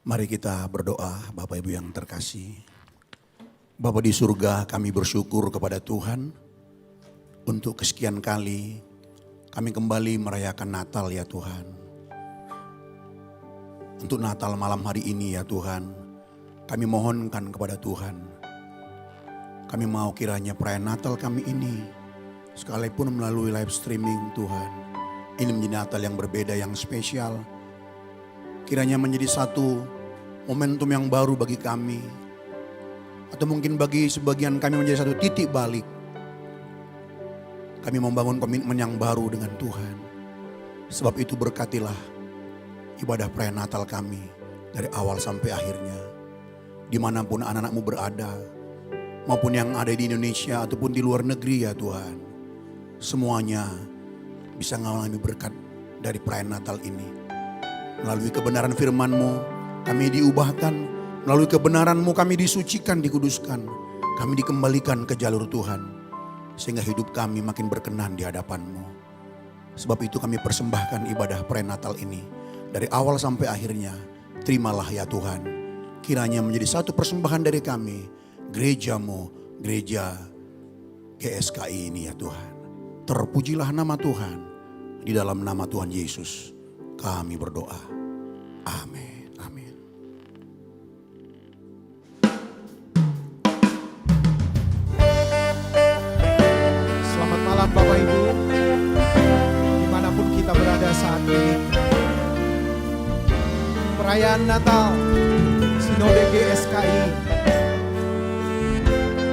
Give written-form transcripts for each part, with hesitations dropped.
Mari kita berdoa, Bapak Ibu yang terkasih. Bapa di surga, kami bersyukur kepada Tuhan untuk kesekian kali kami kembali merayakan Natal ya Tuhan. Untuk Natal malam hari ini ya Tuhan, kami mohonkan kepada Tuhan. Kami mau kiranya perayaan Natal kami ini, sekalipun melalui live streaming Tuhan, ini menjadi Natal yang berbeda, yang spesial. Kiranya menjadi satu momentum yang baru bagi kami. Atau mungkin bagi sebagian kami menjadi satu titik balik. Kami membangun komitmen yang baru dengan Tuhan. Sebab itu berkatilah ibadah perayaan Natal kami dari awal sampai akhirnya. Dimanapun anak-anakmu berada, maupun yang ada di Indonesia ataupun di luar negeri ya Tuhan. Semuanya bisa mengalami berkat dari perayaan Natal ini. Melalui kebenaran firman-Mu kami diubahkan. Melalui kebenaran-Mu kami disucikan, dikuduskan. Kami dikembalikan ke jalur Tuhan. Sehingga hidup kami makin berkenan di hadapan-Mu. Sebab itu kami persembahkan ibadah perayaan Natal ini. Dari awal sampai akhirnya. Terimalah ya Tuhan. Kiranya menjadi satu persembahan dari kami. Gereja-Mu, gereja GSKI ini ya Tuhan. Terpujilah nama Tuhan. Di dalam nama Tuhan Yesus kami berdoa. Amin. Amin. Selamat malam Bapak Ibu, dimanapun kita berada saat ini. Perayaan Natal Sinode GSKI.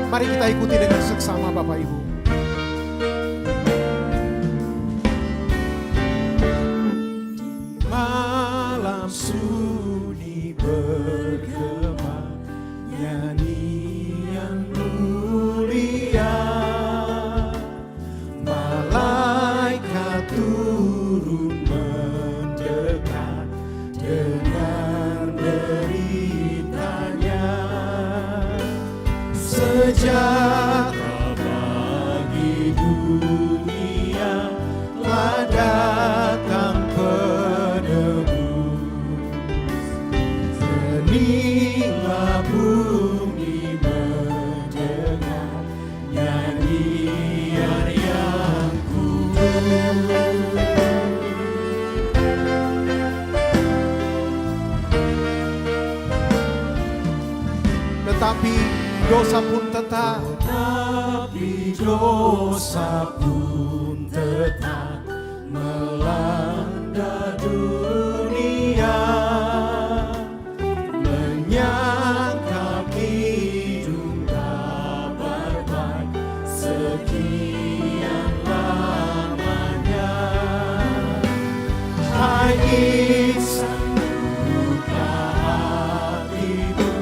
Mari kita ikuti dengan seksama Bapak Ibu. Malam sunyi bergema nyanyian mulia, malaikat turun mendekat, dengar beritanya, sejahtera bagi dunia telah datang penebus. Seninglah bumi mendengar nyanyian yang kudus. Tetapi dosa pun tetap, melanda dunia, menyangkap hidung kabar baik sekian lamanya. Hai insan, buka hatimu,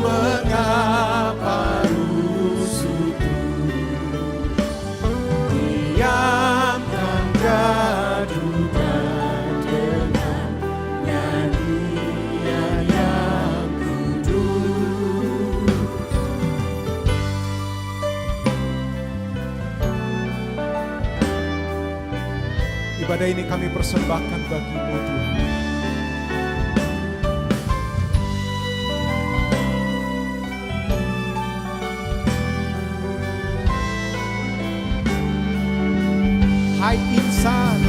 mengapa rusuh? Diamkan gaduh dan dengar nyanyian yang kudus. Ibadah ini kami persembahkan bagi-Mu Tuhan. Hai insan,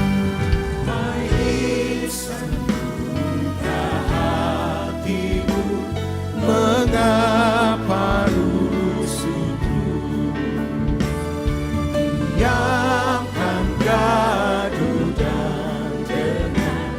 buka hatimu, mengapa rusuh? Diamkan gaduh dan dengar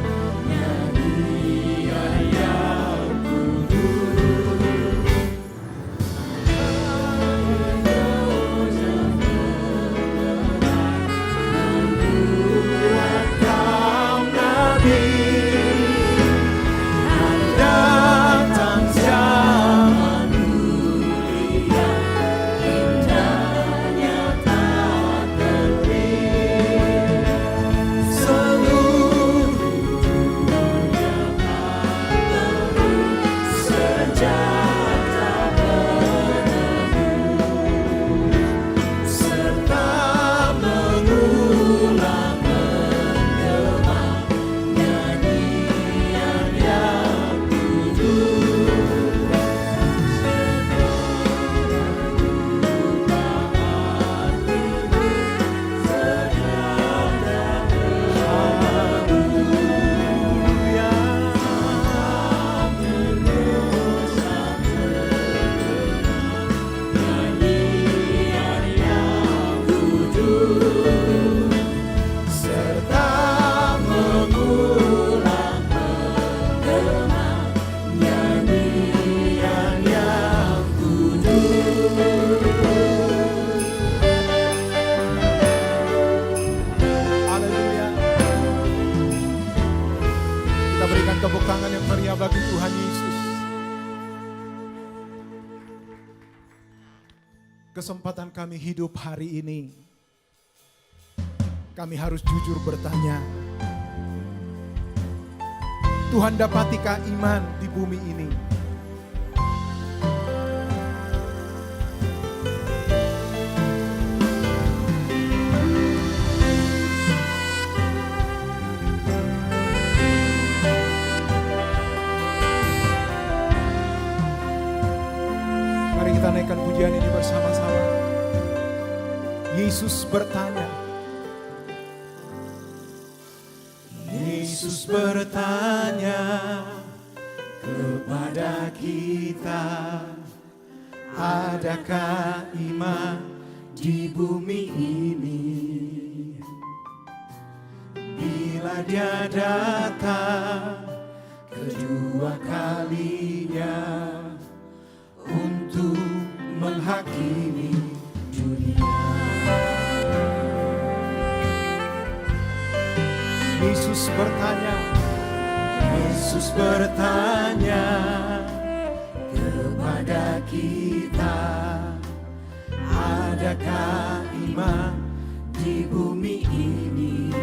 nyanyian yang kudus. Haleluya. Kita berikan tepuk tangan yang meriah bagi Tuhan Yesus. Kesempatan kami hidup hari ini, kami harus jujur bertanya, Tuhan dapatikah iman di bumi ini? Mari kita naikkan pujian ini bersama-sama. Yesus bertanya, Yesus bertanya kepada kita, adakah iman di bumi ini? Bila Dia datang kedua kalinya untuk menghakimi dunia. Yesus bertanya, Yesus bertanya kepada kita, adakah iman di bumi ini?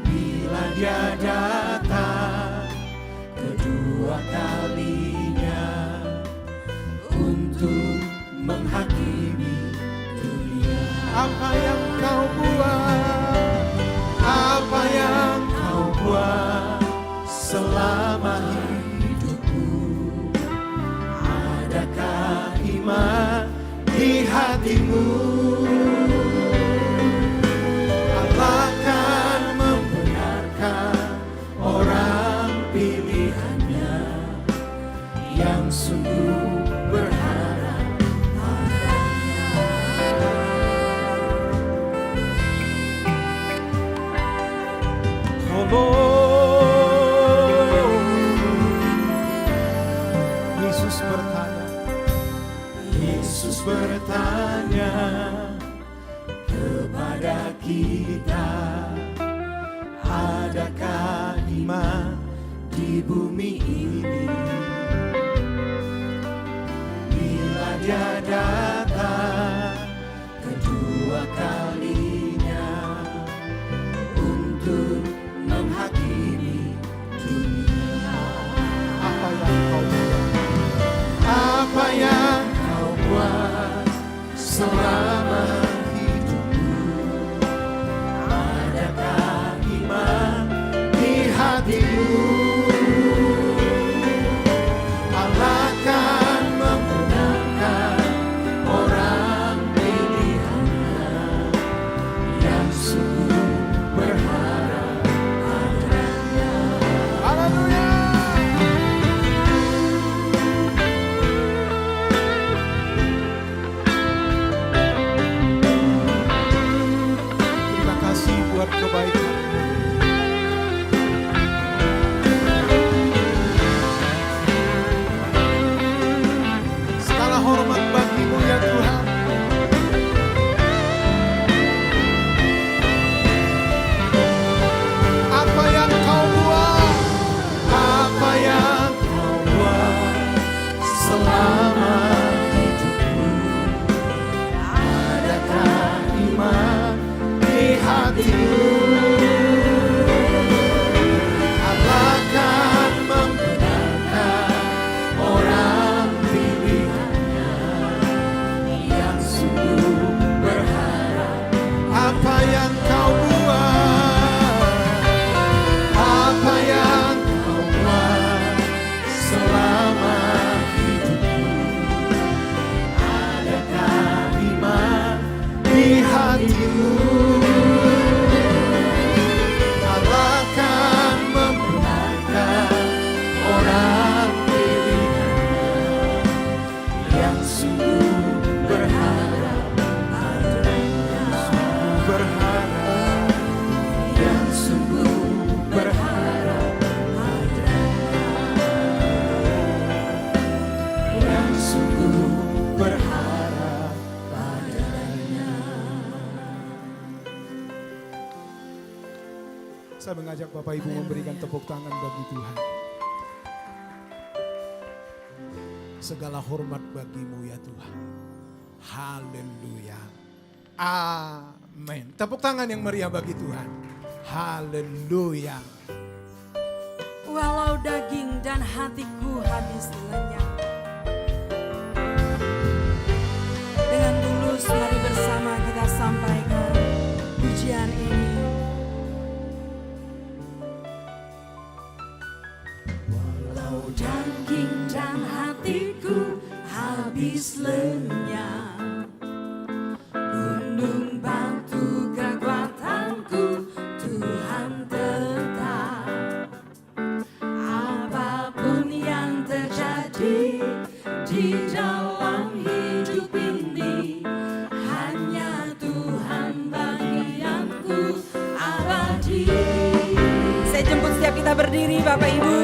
Bila Dia datang kedua kalinya untuk menghakimi dunia. Apa yang kau buat, apa yang kau buat selama hidupku, adakah iman di hatimu? Allah akan membenarkan orang pilihannya yang sungguh berharap padanya. Yesus bertanya, Yesus bertanya kepada kita, adakah iman di bumi ini? Bila Dia datang kedua kalinya untuk menghakimi dunia. Apa yang kau buat, apa yang kau buat selama hidupmu, adakah iman di hatimu? Allah akan membenarkan orang pilihannya Saya mengajak Bapak Ibu memberikan tepuk tangan bagi Tuhan. Segala hormat bagimu ya Tuhan. Haleluya. Amin. Tepuk tangan yang meriah bagi Tuhan. Haleluya. Walau daging dan hatiku habis lenyap, dengan tulus mari bersama kita sampaikan pujian ini. Walau daging dan hatiku habis lenyap, gunung batu kekuatanku Tuhan tetap. Apapun yang terjadi di dalam hidup ini, hanya Tuhan bagianku abadi. Saya jemput setiap kita berdiri Bapak Ibu.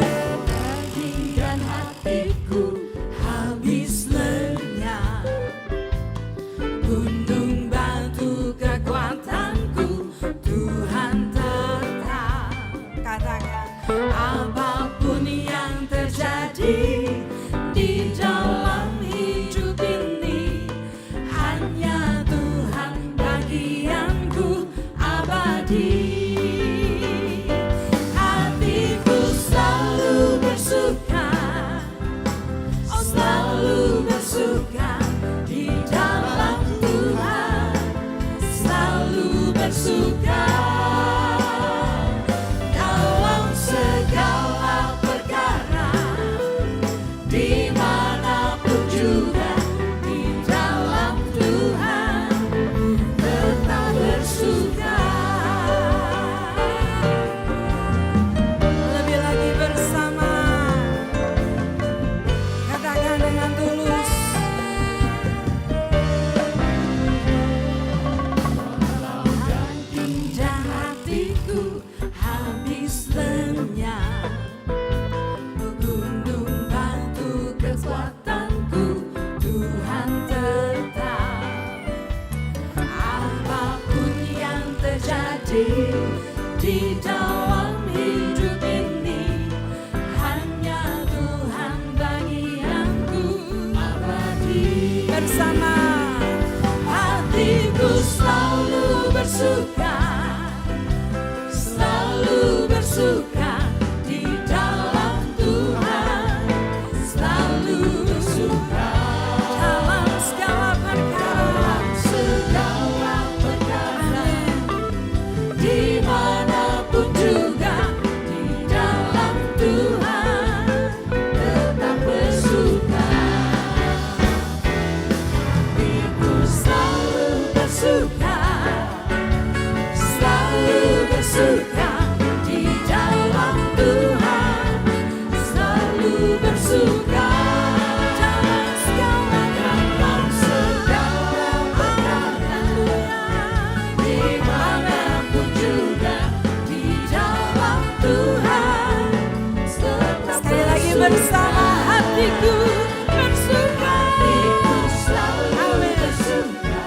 Daging dan hatiku habis lenyap, gunung batu kekuatanku Tuhan tetap. Katakan, apapun yang terjadi di dalam hidup ini, hanya Tuhan bagianku abadi. Hatiku selalu bersuka, oh selalu bersuka di dalam Tuhan, selalu bersuka dalam segala perkara, dimanapun juga di dalam Tuhan tetap bersuka. Lebih lagi bersama, katakan dengan tulus. Walau daging dan hatiku habis lenyap, gunung batu kekuatanku Tuhan tetap. Apapun yang terjadi di dalam hidup ini, hanya Tuhan bagianku abadi. Bersama, hatiku selalu bersuka, selalu bersuka di dalam Tuhan, selalu bersuka dalam segala perkara, segala perkara, dimanapun juga di dalam Tuhan tetap bersuka. Hatiku selalu bersuka, selalu bersuka di dalam Tuhan, selalu bersuka dalam segala perkara, dimanapun juga di dalam Tuhan tetap sekali lagi bersama. Hatiku bersuka, hatiku selalu bersuka,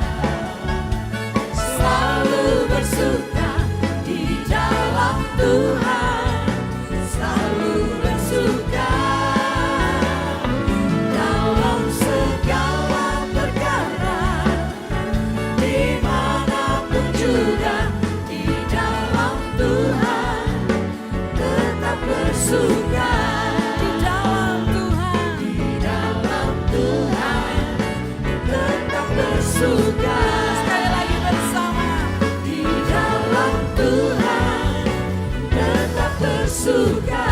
selalu bersuka di dalam Tuhan, selalu bersuka dalam segala perkara, dimanapun juga di dalam Tuhan tetap bersuka. Di dalam Tuhan, di dalam Tuhan tetap bersuka. Sekali lagi bersama, di dalam Tuhan tetap bersuka.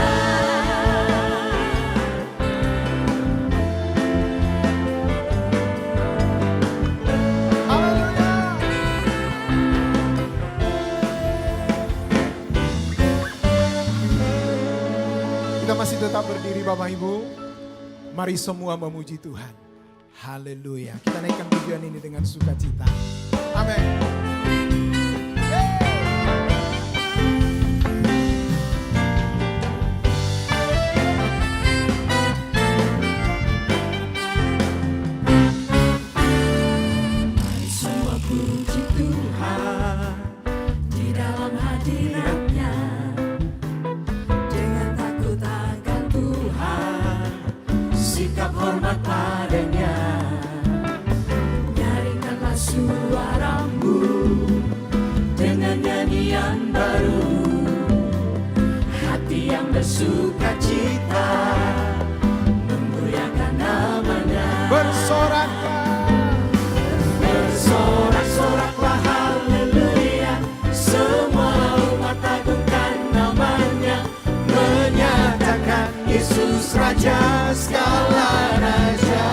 Kita masih tetap berdiri Bapak Ibu. Mari semua memuji Tuhan. Haleluya. Kita naikkan pujian ini dengan sukacita. Amin. Mari semua puji Tuhan di dalam hadirat-Nya. yang bersuka cita, memuliakan namanya. Bersoraklah, Bersorak-soraklah haleluya, semua umat agungkan namanya, menyatakan Yesus Raja segala raja.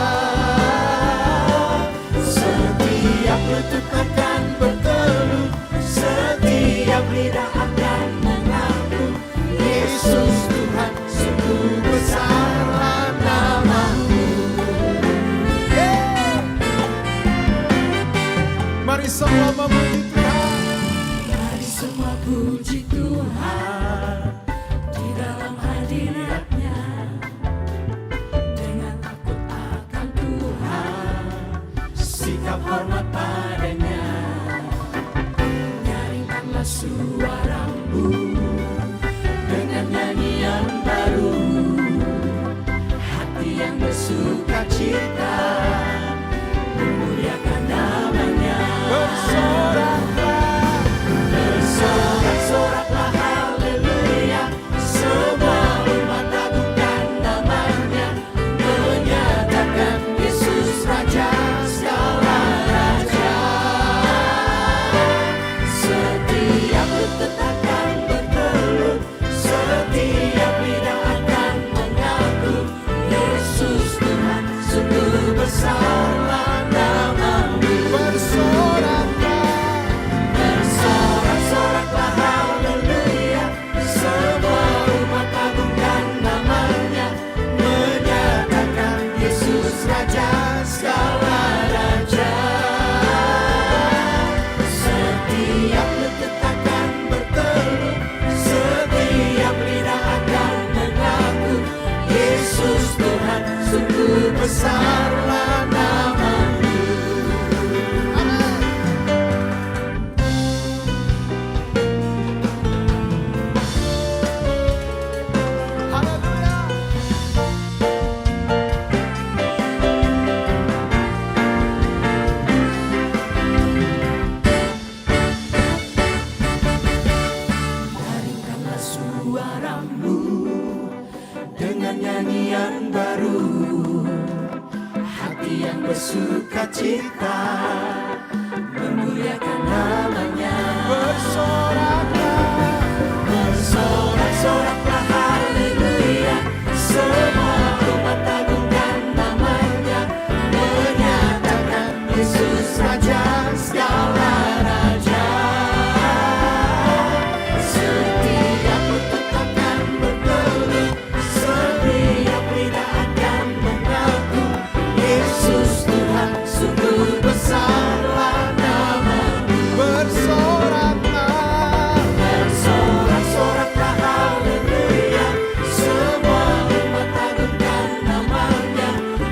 Setiap lutut akan berteluh, setiap lidah akan mengaku, Yesus Tuhan, sungguh besarlah nama-Mu. mari semua memuji Tuhan. Mari semua puji Tuhan di dalam hadirat-Nya, dengan takut akan Tuhan, sikap hormat padanya. Nyaringkanlah suaramu dengan nyanyian baru, hati yang bersuka cita, memuliakan namanya. Bersoraklah, Bersorak-soraklah haleluya, semua umat agungkan namanya, menyatakan Yesus Raja segala raja. Setiap lutut akan berteluh, setiap lidah akan mengaku, Yesus Tuhan, sungguh besarlah nama-Mu. bersoraklah, Bersorak-soraklah haleluya, semua umat agungkan namanya, menyatakan Yesus Raja segala raja. Setiap lutut akan berteluh, setiap lidah akan mengaku, Yesus Tuhan, sungguh besarlah nama-Mu. haleluya. Nyaringkanlah suaramu dengan nyanyian baru, hati yang bersuka cita, memuliakan namanya. Bersoraklah, Bersorak-soraklah haleluya, semua umat agungkan namanya, menyatakan Yesus Raja segala raja. Setiap lutut akan berteluh, setiap lidah akan mengaku, Yesus Tuhan, sungguh besarlah nama-Mu. bersoraklah, Bersorak-soraklah haleluya, semua umat agungkan namanya,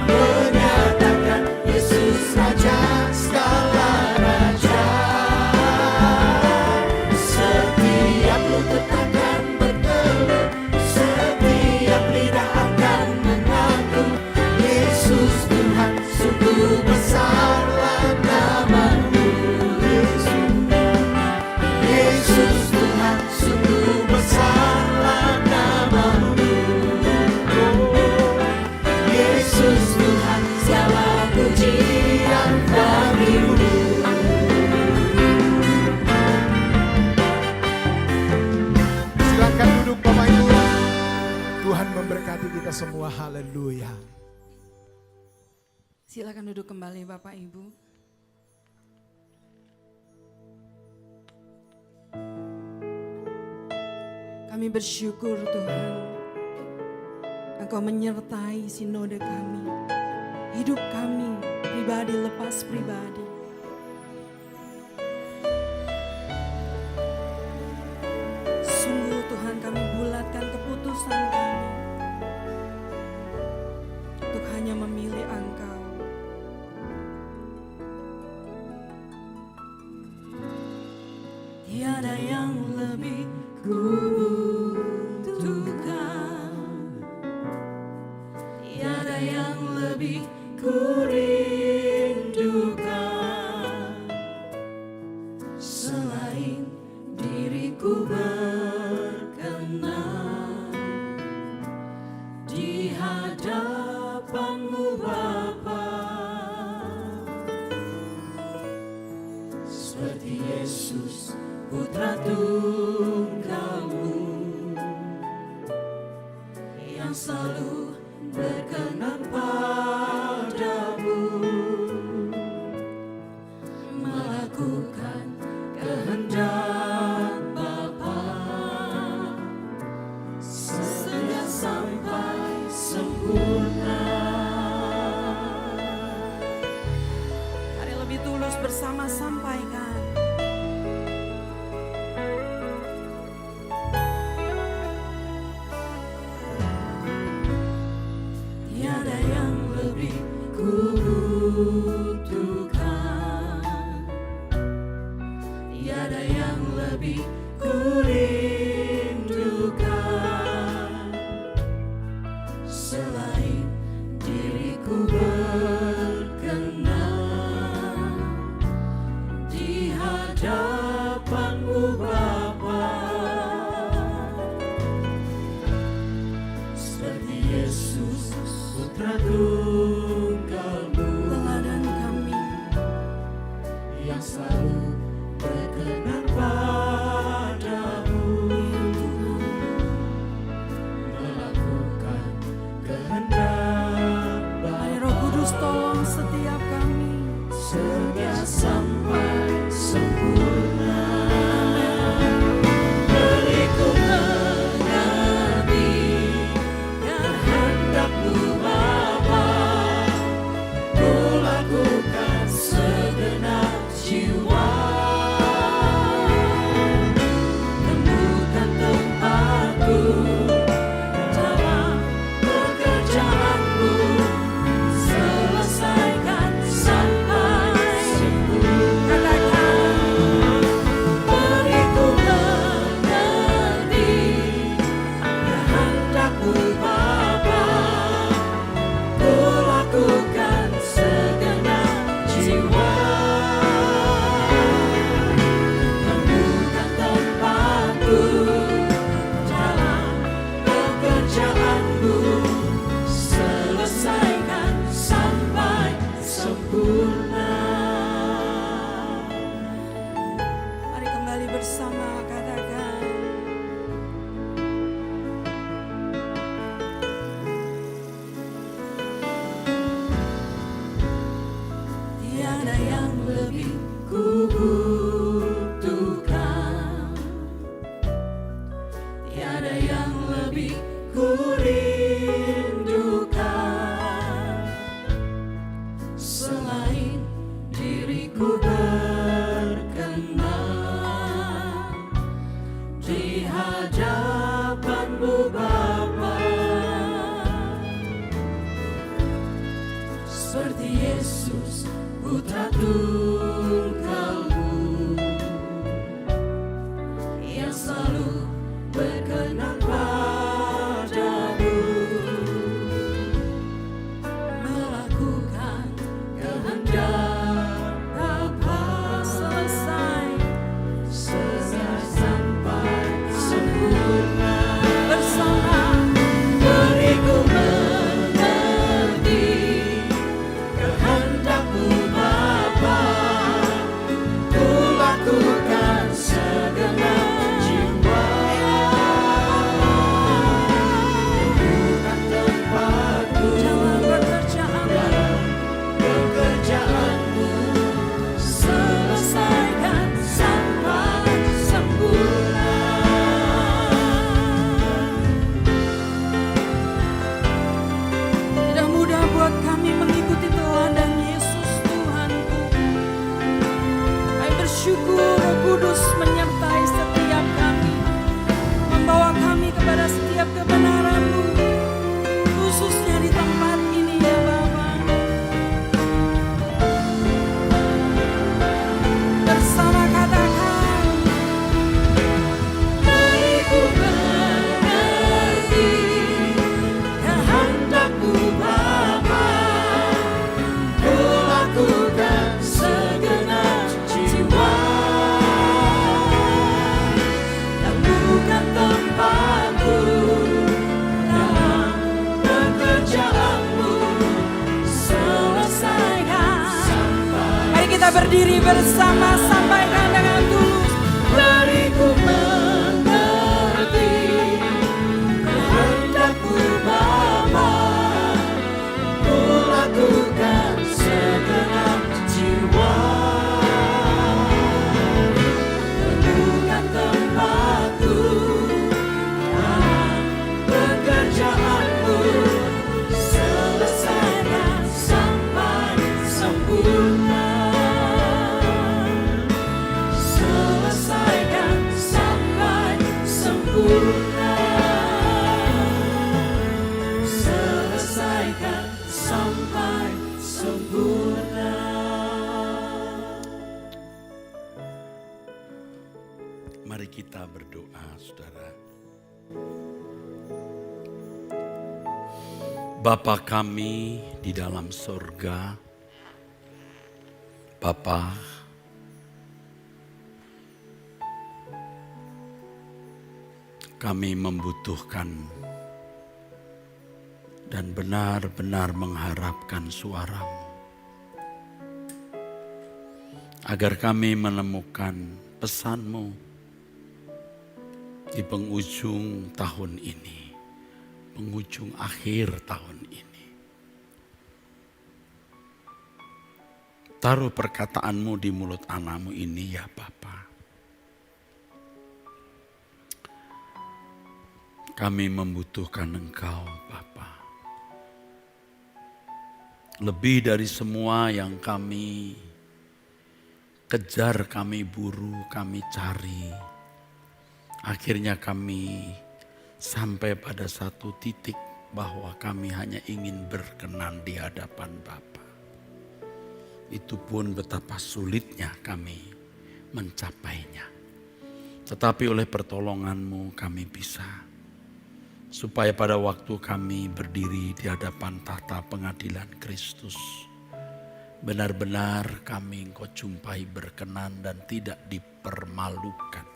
menyatakan Yesus Raja segala raja. Setiap lutut akan berteluh, setiap lidah akan mengaku, Yesus Tuhan, sungguh besarlah nama-Mu. Yesus Tuhan, sungguh besarlah nama-Mu. Yesus Tuhan, segala pujian bagi-Mu. silakan duduk Bapak Ibu. Tuhan memberkati kita semua, haleluya. Silakan duduk kembali Bapak Ibu. Kami bersyukur Tuhan, Engkau menyertai sinode kami, hidup kami pribadi lepas pribadi. Sungguh Tuhan, kami bulatkan keputusan kami untuk hanya memilih Engkau. Tiada yang lebih kubutuhkan, tiada yang lebih kurindukan. hadapan-Mu Bapa, seperti Yesus Putra Tunggal-Mu yang selalu berkenan padamu, melakukan kehendak Bapa sehingga sampai sempurna. Mari lebih tulus bersama sampaikan. Tiada yang lebih kubutuhkan, tiada yang lebih kurindukan, selain diriku berkenan di hadapan-Mu Bapa, seperti Yesus Putra Tunggal-Mu Teladan kami, yang selalu berkenan padamu, melakukan kehendak mari Bapa Roh Kudus tolong setiap kami. sehingga sampai sempurna. Beriku mengerti kehendak-Mu Bapa, ku lakukan segenap jiwa. Temukan tempatku dalam pekerjaan-Mu, selesaikan sampai sempurna. Katakan, beriku mengerti kehendak-Mu Bapa, ku lakukan segenap jiwa. Temukan tempatku dalam pekerjaan-Mu, selesaikan sampai sempurna. Mari kembali bersama katakan. Tiada yang lebih kubutuhkan, tiada yang lebih kurindukan, selain diriku berkenan di hadapan-Mu Bapa, seperti Yesus Putra Tunggal-Mu yang selalu berkenan padamu, melakukan kehendak Bapa Selesai sehingga sampai sempurna. bersama. Beriku mengerti kehendak-Mu Bapa, berdiri bersama, sampaikan dengan tulus. Beriku mengerti kehendakmu Bapa, ku lakukan segenap jiwa. Penuhkan tempatku dalam pekerjaanmu, selesaikan sampai sempurna. Selesaikan sampai sempurna. Selesaikan sampai sempurna. Mari kita berdoa, saudara. Bapa kami di dalam sorga, Bapa, kami membutuhkan dan benar-benar mengharapkan suara-Mu, agar kami menemukan pesan-Mu di penghujung tahun ini, penghujung akhir tahun ini. Taruh perkataan-Mu di mulut anak-Mu ini ya Bapa. Kami membutuhkan Engkau Bapa. Lebih dari semua yang kami kejar, kami buru, kami cari. Akhirnya kami sampai pada satu titik bahwa kami hanya ingin berkenan di hadapan Bapa. Itu pun betapa sulitnya kami mencapainya. Tetapi oleh pertolongan-Mu kami bisa. Supaya pada waktu kami berdiri di hadapan tahta pengadilan Kristus, benar-benar kami Engkau jumpai berkenan dan tidak dipermalukan.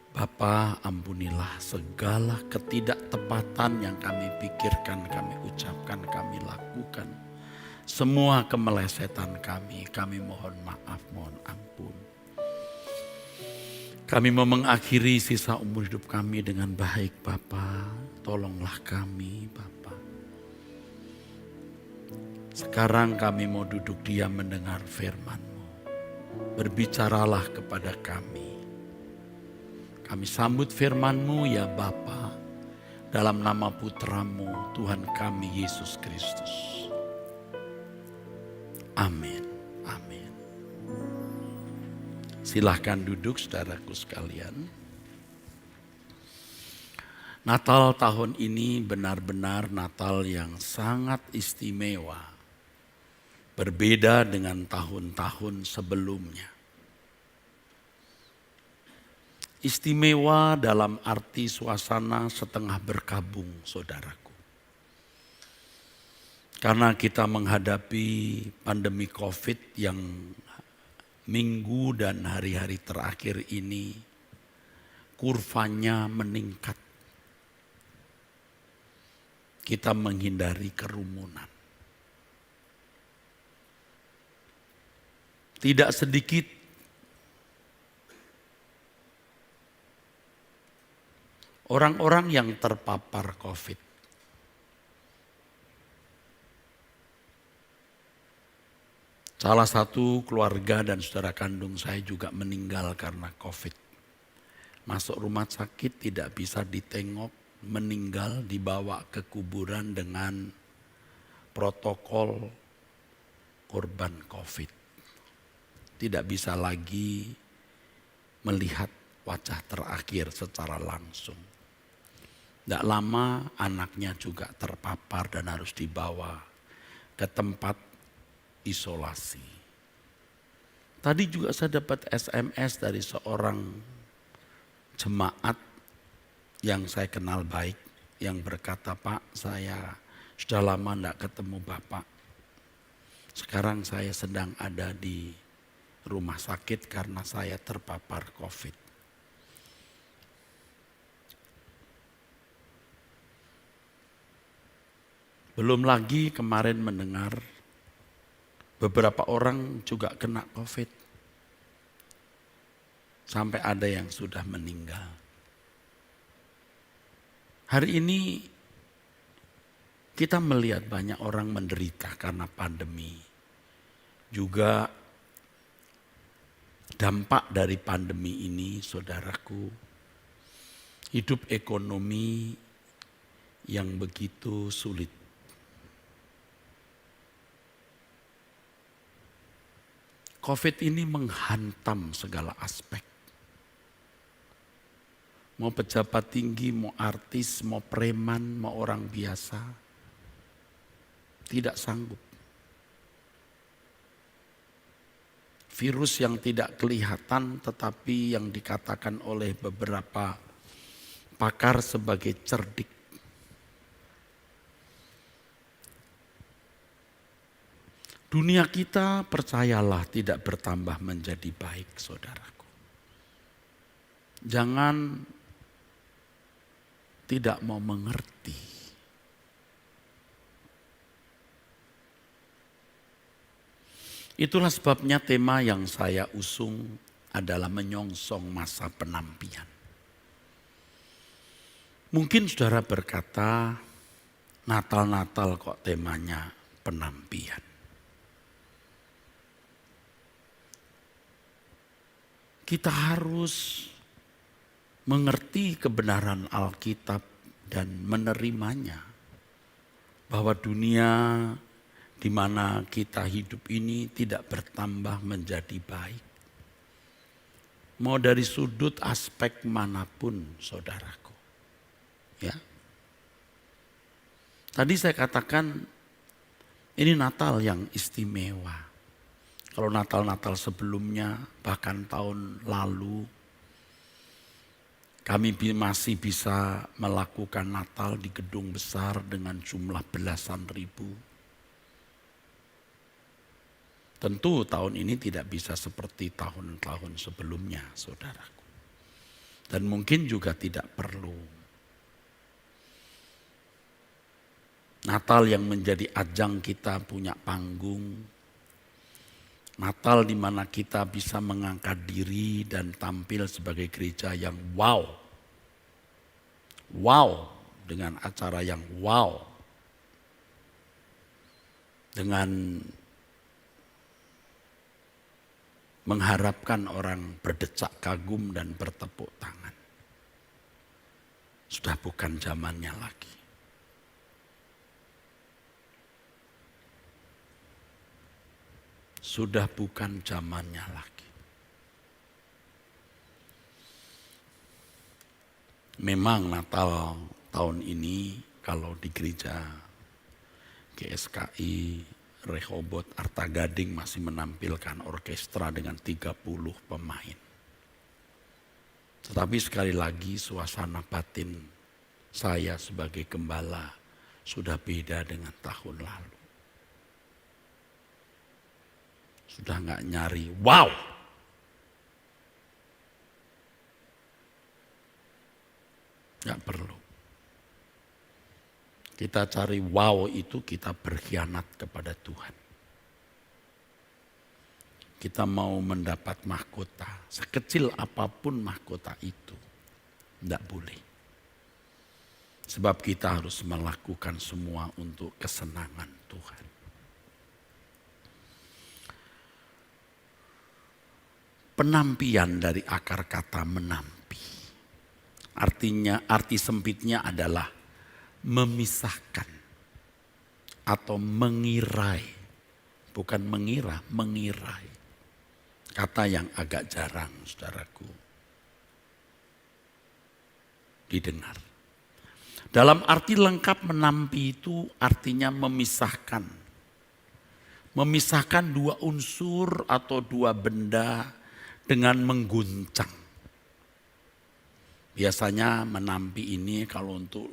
Bapa, ampunilah segala ketidaktepatan yang kami pikirkan, kami ucapkan, kami lakukan. Semua kemelesetan kami mohon maaf, mohon ampun. Kami mau mengakhiri sisa umur hidup kami dengan baik Bapa. Tolonglah kami Bapa. Sekarang kami mau duduk diam mendengar firman-Mu. Berbicaralah kepada kami. Kami sambut firman-Mu ya Bapa. Dalam nama Putra-Mu Tuhan kami Yesus Kristus. Amin. Amin. Silahkan duduk saudaraku sekalian. Natal tahun ini benar-benar Natal yang sangat istimewa. Berbeda dengan tahun-tahun sebelumnya. Istimewa dalam arti suasana setengah berkabung saudaraku. Karena kita menghadapi pandemi COVID yang minggu dan hari-hari terakhir ini kurvanya meningkat. Kita menghindari kerumunan. Tidak sedikit orang-orang yang terpapar COVID. Salah satu keluarga dan saudara kandung saya juga meninggal karena COVID. Masuk rumah sakit tidak bisa ditengok, meninggal dibawa ke kuburan dengan protokol korban COVID. Tidak bisa lagi melihat wajah terakhir secara langsung. Tidak lama anaknya juga terpapar dan harus dibawa ke tempat isolasi. Tadi juga saya dapat SMS dari seorang jemaat yang saya kenal baik yang berkata, "Pak, saya sudah lama tidak ketemu Bapak. Sekarang saya sedang ada di rumah sakit karena saya terpapar COVID." Belum lagi kemarin mendengar Beberapa orang juga kena COVID. Sampai ada yang sudah meninggal. Hari ini kita melihat banyak orang menderita karena pandemi. Juga dampak dari pandemi ini, saudaraku, hidup ekonomi yang begitu sulit. COVID ini menghantam segala aspek. Mau pejabat tinggi, mau artis, mau preman, mau orang biasa. Tidak sanggup. Virus yang tidak kelihatan tetapi yang dikatakan oleh beberapa pakar sebagai cerdik. Dunia kita percayalah tidak bertambah menjadi baik, saudaraku. Jangan tidak mau mengerti. Itulah sebabnya tema yang saya usung adalah menyongsong masa penampian. Mungkin saudara berkata, Natal-Natal kok temanya penampian. Kita harus mengerti kebenaran Alkitab dan menerimanya. Bahwa dunia di mana kita hidup ini tidak bertambah menjadi baik. Mau dari sudut aspek manapun, saudaraku. Ya. Tadi saya katakan ini Natal yang istimewa. Kalau Natal-Natal sebelumnya, bahkan tahun lalu, kami masih bisa melakukan Natal di gedung besar dengan jumlah belasan ribu. Tentu tahun ini tidak bisa seperti tahun-tahun sebelumnya, saudaraku. Dan mungkin juga tidak perlu. Natal yang menjadi ajang kita punya panggung. Natal di mana kita bisa mengangkat diri dan tampil sebagai gereja yang wow. Wow, dengan acara yang wow. Dengan mengharapkan orang berdecak kagum dan bertepuk tangan. Sudah bukan zamannya lagi. Sudah bukan zamannya lagi. Memang Natal tahun ini kalau di gereja GSKI Rehoboth Arta Gading masih menampilkan orkestra dengan 30 pemain. Tetapi sekali lagi suasana batin saya sebagai gembala sudah beda dengan tahun lalu. Sudah gak nyari wow. Gak perlu. Kita cari wow itu kita berkhianat kepada Tuhan. Kita mau mendapat mahkota. Sekecil apapun mahkota itu. Tidak boleh. Sebab kita harus melakukan semua untuk kesenangan Tuhan. Penampian dari akar kata menampi. Artinya, arti sempitnya adalah memisahkan atau mengirai. Bukan mengira, mengirai. Kata yang agak jarang, saudaraku, didengar. Dalam arti lengkap menampi itu artinya memisahkan. Memisahkan dua unsur atau dua benda dengan mengguncang. Biasanya menampi ini kalau untuk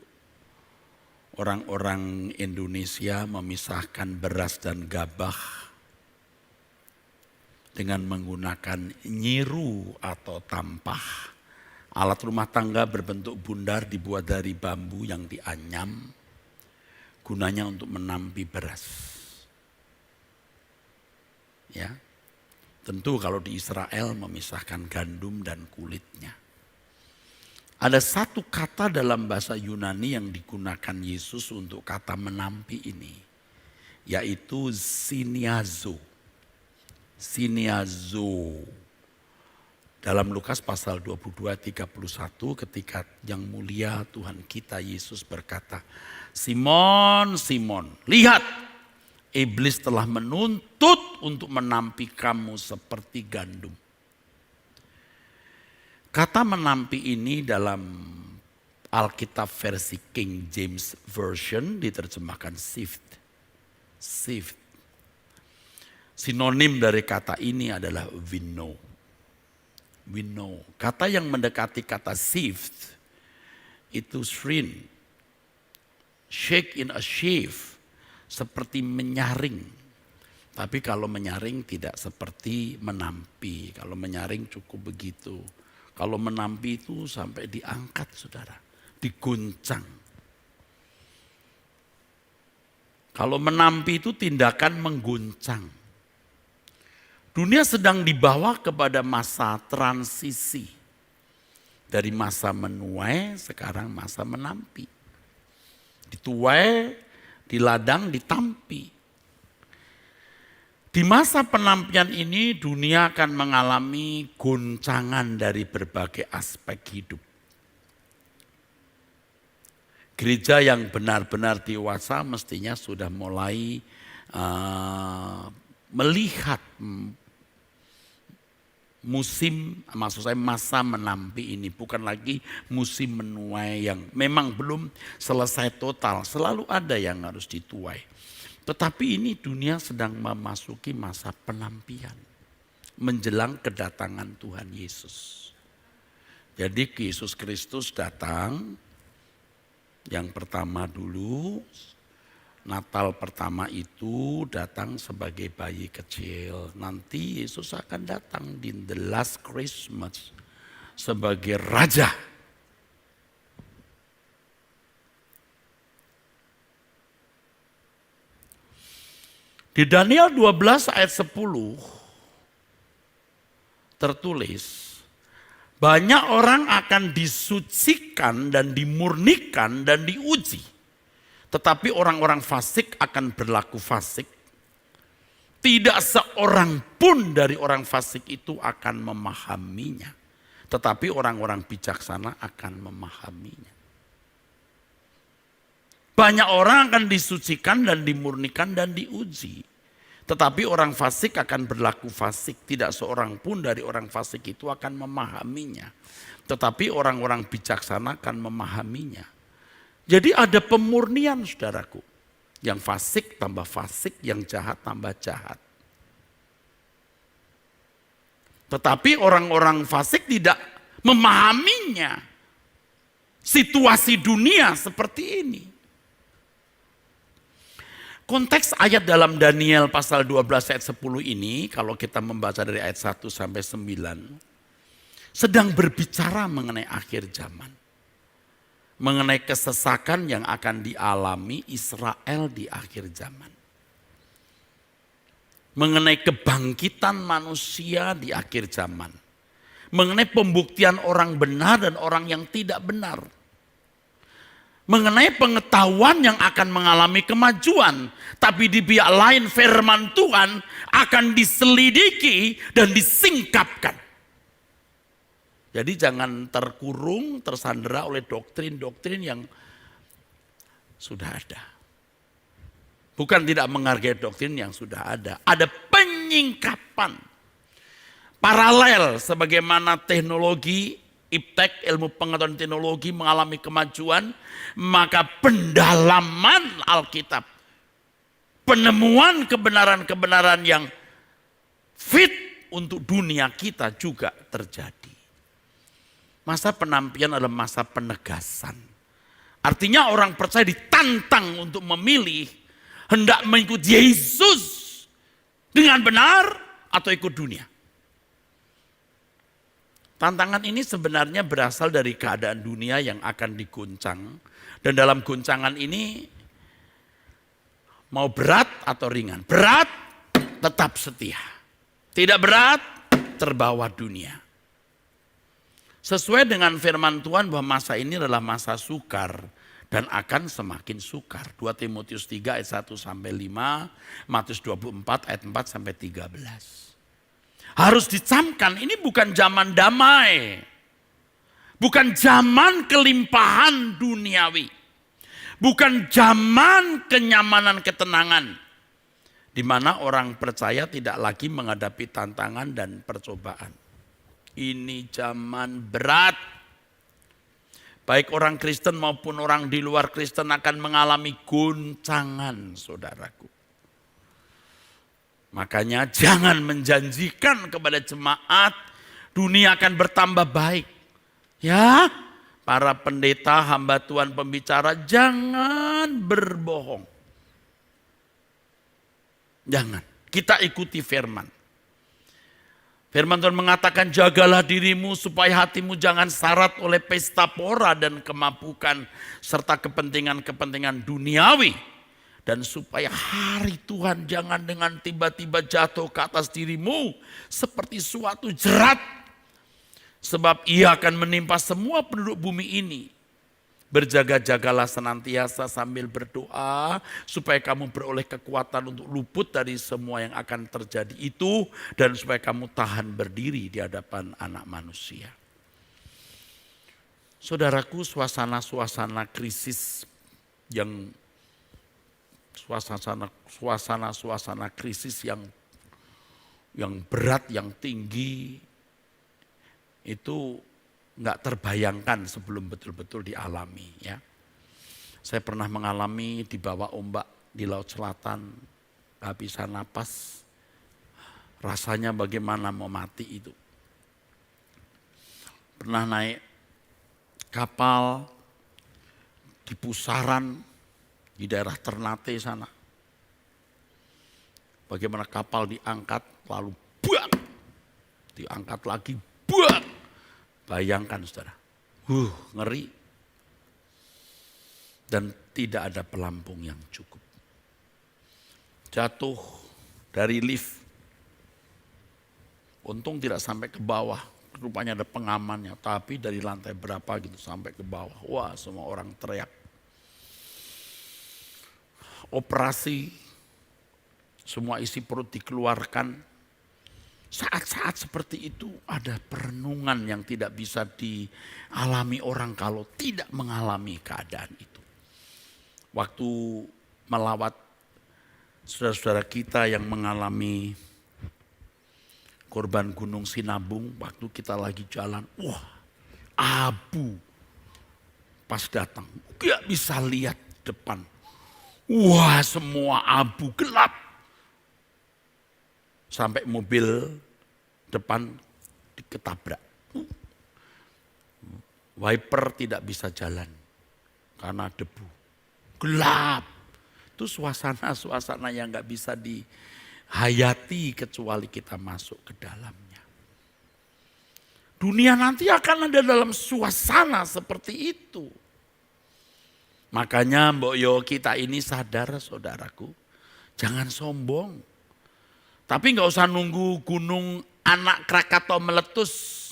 orang-orang Indonesia memisahkan beras dan gabah dengan menggunakan nyiru atau tampah. Alat rumah tangga berbentuk bundar dibuat dari bambu yang dianyam, gunanya untuk menampi beras. Ya. Tentu kalau di Israel memisahkan gandum dan kulitnya. Ada satu kata dalam bahasa Yunani yang digunakan Yesus untuk kata menampi ini, yaitu siniazo. Siniazo. Dalam Lukas pasal 22:31 ketika yang mulia Tuhan kita Yesus berkata, Simon, Simon, lihat iblis telah menuntut untuk menampi kamu seperti gandum. Kata menampi ini dalam Alkitab versi King James Version diterjemahkan sift. Sift. Sinonim dari kata ini adalah winnow. Winnow. Kata yang mendekati kata sift itu shrink. Shake in a sheaf. Seperti menyaring. Tapi kalau menyaring tidak seperti menampi. Kalau menyaring cukup begitu. Kalau menampi itu sampai diangkat saudara. Diguncang. Kalau menampi itu tindakan mengguncang. Dunia sedang dibawa kepada masa transisi. Dari masa menuai sekarang masa menampi. Dituai, di ladang, ditampi. Di masa penampian ini dunia akan mengalami goncangan dari berbagai aspek hidup. Gereja yang benar-benar dewasa mestinya sudah mulai melihat maksud saya masa menampi ini bukan lagi musim menuai yang memang belum selesai total, selalu ada yang harus dituai. Tetapi ini dunia sedang memasuki masa penampian menjelang kedatangan Tuhan Yesus. Jadi Yesus Kristus datang yang pertama dulu. Natal pertama itu datang sebagai bayi kecil. Nanti Yesus akan datang di the last Christmas sebagai raja. Di Daniel 12 ayat 10 tertulis, banyak orang akan disucikan dan dimurnikan dan diuji. Tetapi orang-orang fasik akan berlaku fasik. Tidak seorang pun dari orang fasik itu akan memahaminya. Tetapi orang-orang bijaksana akan memahaminya. Banyak orang akan disucikan dan dimurnikan dan diuji. Tetapi orang fasik akan berlaku fasik. Tidak seorang pun dari orang fasik itu akan memahaminya. Tetapi orang-orang bijaksana akan memahaminya. Jadi ada pemurnian saudaraku. Yang fasik tambah fasik, yang jahat tambah jahat. Tetapi orang-orang fasik tidak memahaminya. Situasi dunia seperti ini. Konteks ayat dalam Daniel pasal 12 ayat 10 ini, kalau kita membaca dari ayat 1 sampai 9, sedang berbicara mengenai akhir zaman. Mengenai kesesakan yang akan dialami Israel di akhir zaman. Mengenai kebangkitan manusia di akhir zaman. Mengenai pembuktian orang benar dan orang yang tidak benar. Mengenai pengetahuan yang akan mengalami kemajuan. Tapi di pihak lain firman Tuhan akan diselidiki dan disingkapkan. Jadi jangan terkurung, tersandera oleh doktrin-doktrin yang sudah ada. Bukan tidak menghargai doktrin yang sudah ada. Ada penyingkapan. Paralel sebagaimana teknologi, iptek, ilmu pengetahuan teknologi mengalami kemajuan. Maka pendalaman Alkitab. Penemuan kebenaran-kebenaran yang fit untuk dunia kita juga terjadi. Masa penampian adalah masa penegasan. Artinya orang percaya ditantang untuk memilih hendak mengikuti Yesus dengan benar atau ikut dunia. Tantangan ini sebenarnya berasal dari keadaan dunia yang akan diguncang. Dan dalam guncangan ini mau berat atau ringan. Berat tetap setia. Tidak berat, terbawa dunia. Sesuai dengan firman Tuhan bahwa masa ini adalah masa sukar dan akan semakin sukar. 2 Timotius 3 ayat 1 sampai 5, Matius 24 ayat 4 sampai 13. Harus dicamkan, ini bukan zaman damai. Bukan zaman kelimpahan duniawi. Bukan zaman kenyamanan ketenangan. Di mana orang percaya tidak lagi menghadapi tantangan dan percobaan. Ini zaman berat. Baik orang Kristen maupun orang di luar Kristen akan mengalami goncangan, saudaraku. Makanya jangan menjanjikan kepada jemaat dunia akan bertambah baik. Ya, para pendeta, hamba Tuhan, pembicara, jangan berbohong. Jangan, kita ikuti firman. Firman Tuhan mengatakan, jagalah dirimu supaya hatimu jangan syarat oleh pesta pora dan kemabukan serta kepentingan-kepentingan duniawi. Dan supaya hari Tuhan jangan dengan tiba-tiba jatuh ke atas dirimu seperti suatu jerat. Sebab ia akan menimpa semua penduduk bumi ini. Berjaga-jagalah senantiasa sambil berdoa supaya kamu beroleh kekuatan untuk luput dari semua yang akan terjadi itu dan supaya kamu tahan berdiri di hadapan anak manusia. Saudaraku, suasana-suasana krisis yang suasana krisis yang berat, yang tinggi itu nggak terbayangkan sebelum betul-betul dialami, ya. Saya pernah mengalami di bawah ombak di Laut Selatan, kehabisan napas, rasanya bagaimana mau mati itu. Pernah naik kapal di pusaran di daerah Ternate sana. Bagaimana kapal diangkat lalu buat, diangkat lagi buat. Bayangkan saudara, ngeri. Dan tidak ada pelampung yang cukup. Jatuh dari lift. Untung tidak sampai ke bawah, rupanya ada pengamannya. Tapi dari lantai berapa gitu sampai ke bawah. Wah, semua orang teriak. Operasi, semua isi perut dikeluarkan. Saat-saat seperti itu ada perenungan yang tidak bisa dialami orang kalau tidak mengalami keadaan itu. Waktu melawat saudara-saudara kita yang mengalami korban Gunung Sinabung, waktu kita lagi jalan, wah abu pas datang, gak bisa lihat depan. Wah semua abu gelap. Sampai mobil depan diketabrak. Wiper tidak bisa jalan karena debu. Gelap. Itu suasana-suasana yang gak bisa dihayati kecuali kita masuk ke dalamnya. Dunia nanti akan ada dalam suasana seperti itu. Makanya Mbok Yo kita ini sadar saudaraku, jangan sombong. Tapi gak usah nunggu gunung anak Krakatau meletus.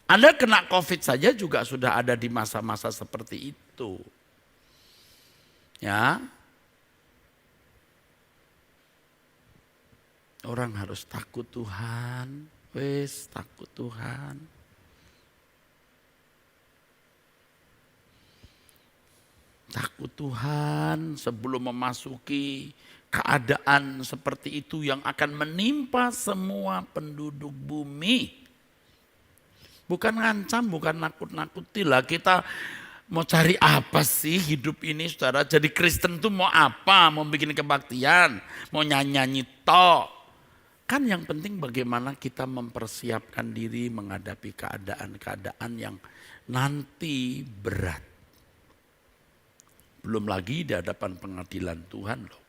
Anda kena COVID saja juga sudah ada di masa-masa seperti itu. Ya. Orang harus takut Tuhan. Wes, takut Tuhan. Takut Tuhan sebelum memasuki keadaan seperti itu yang akan menimpa semua penduduk bumi. Bukan ngancam, bukan nakut-nakuti lah. Kita mau cari apa sih hidup ini saudara? Jadi Kristen tuh mau apa? Mau bikin kebaktian? Mau nyanyi-nyanyi tok? Kan yang penting bagaimana kita mempersiapkan diri menghadapi keadaan-keadaan yang nanti berat. Belum lagi di hadapan pengadilan Tuhan loh.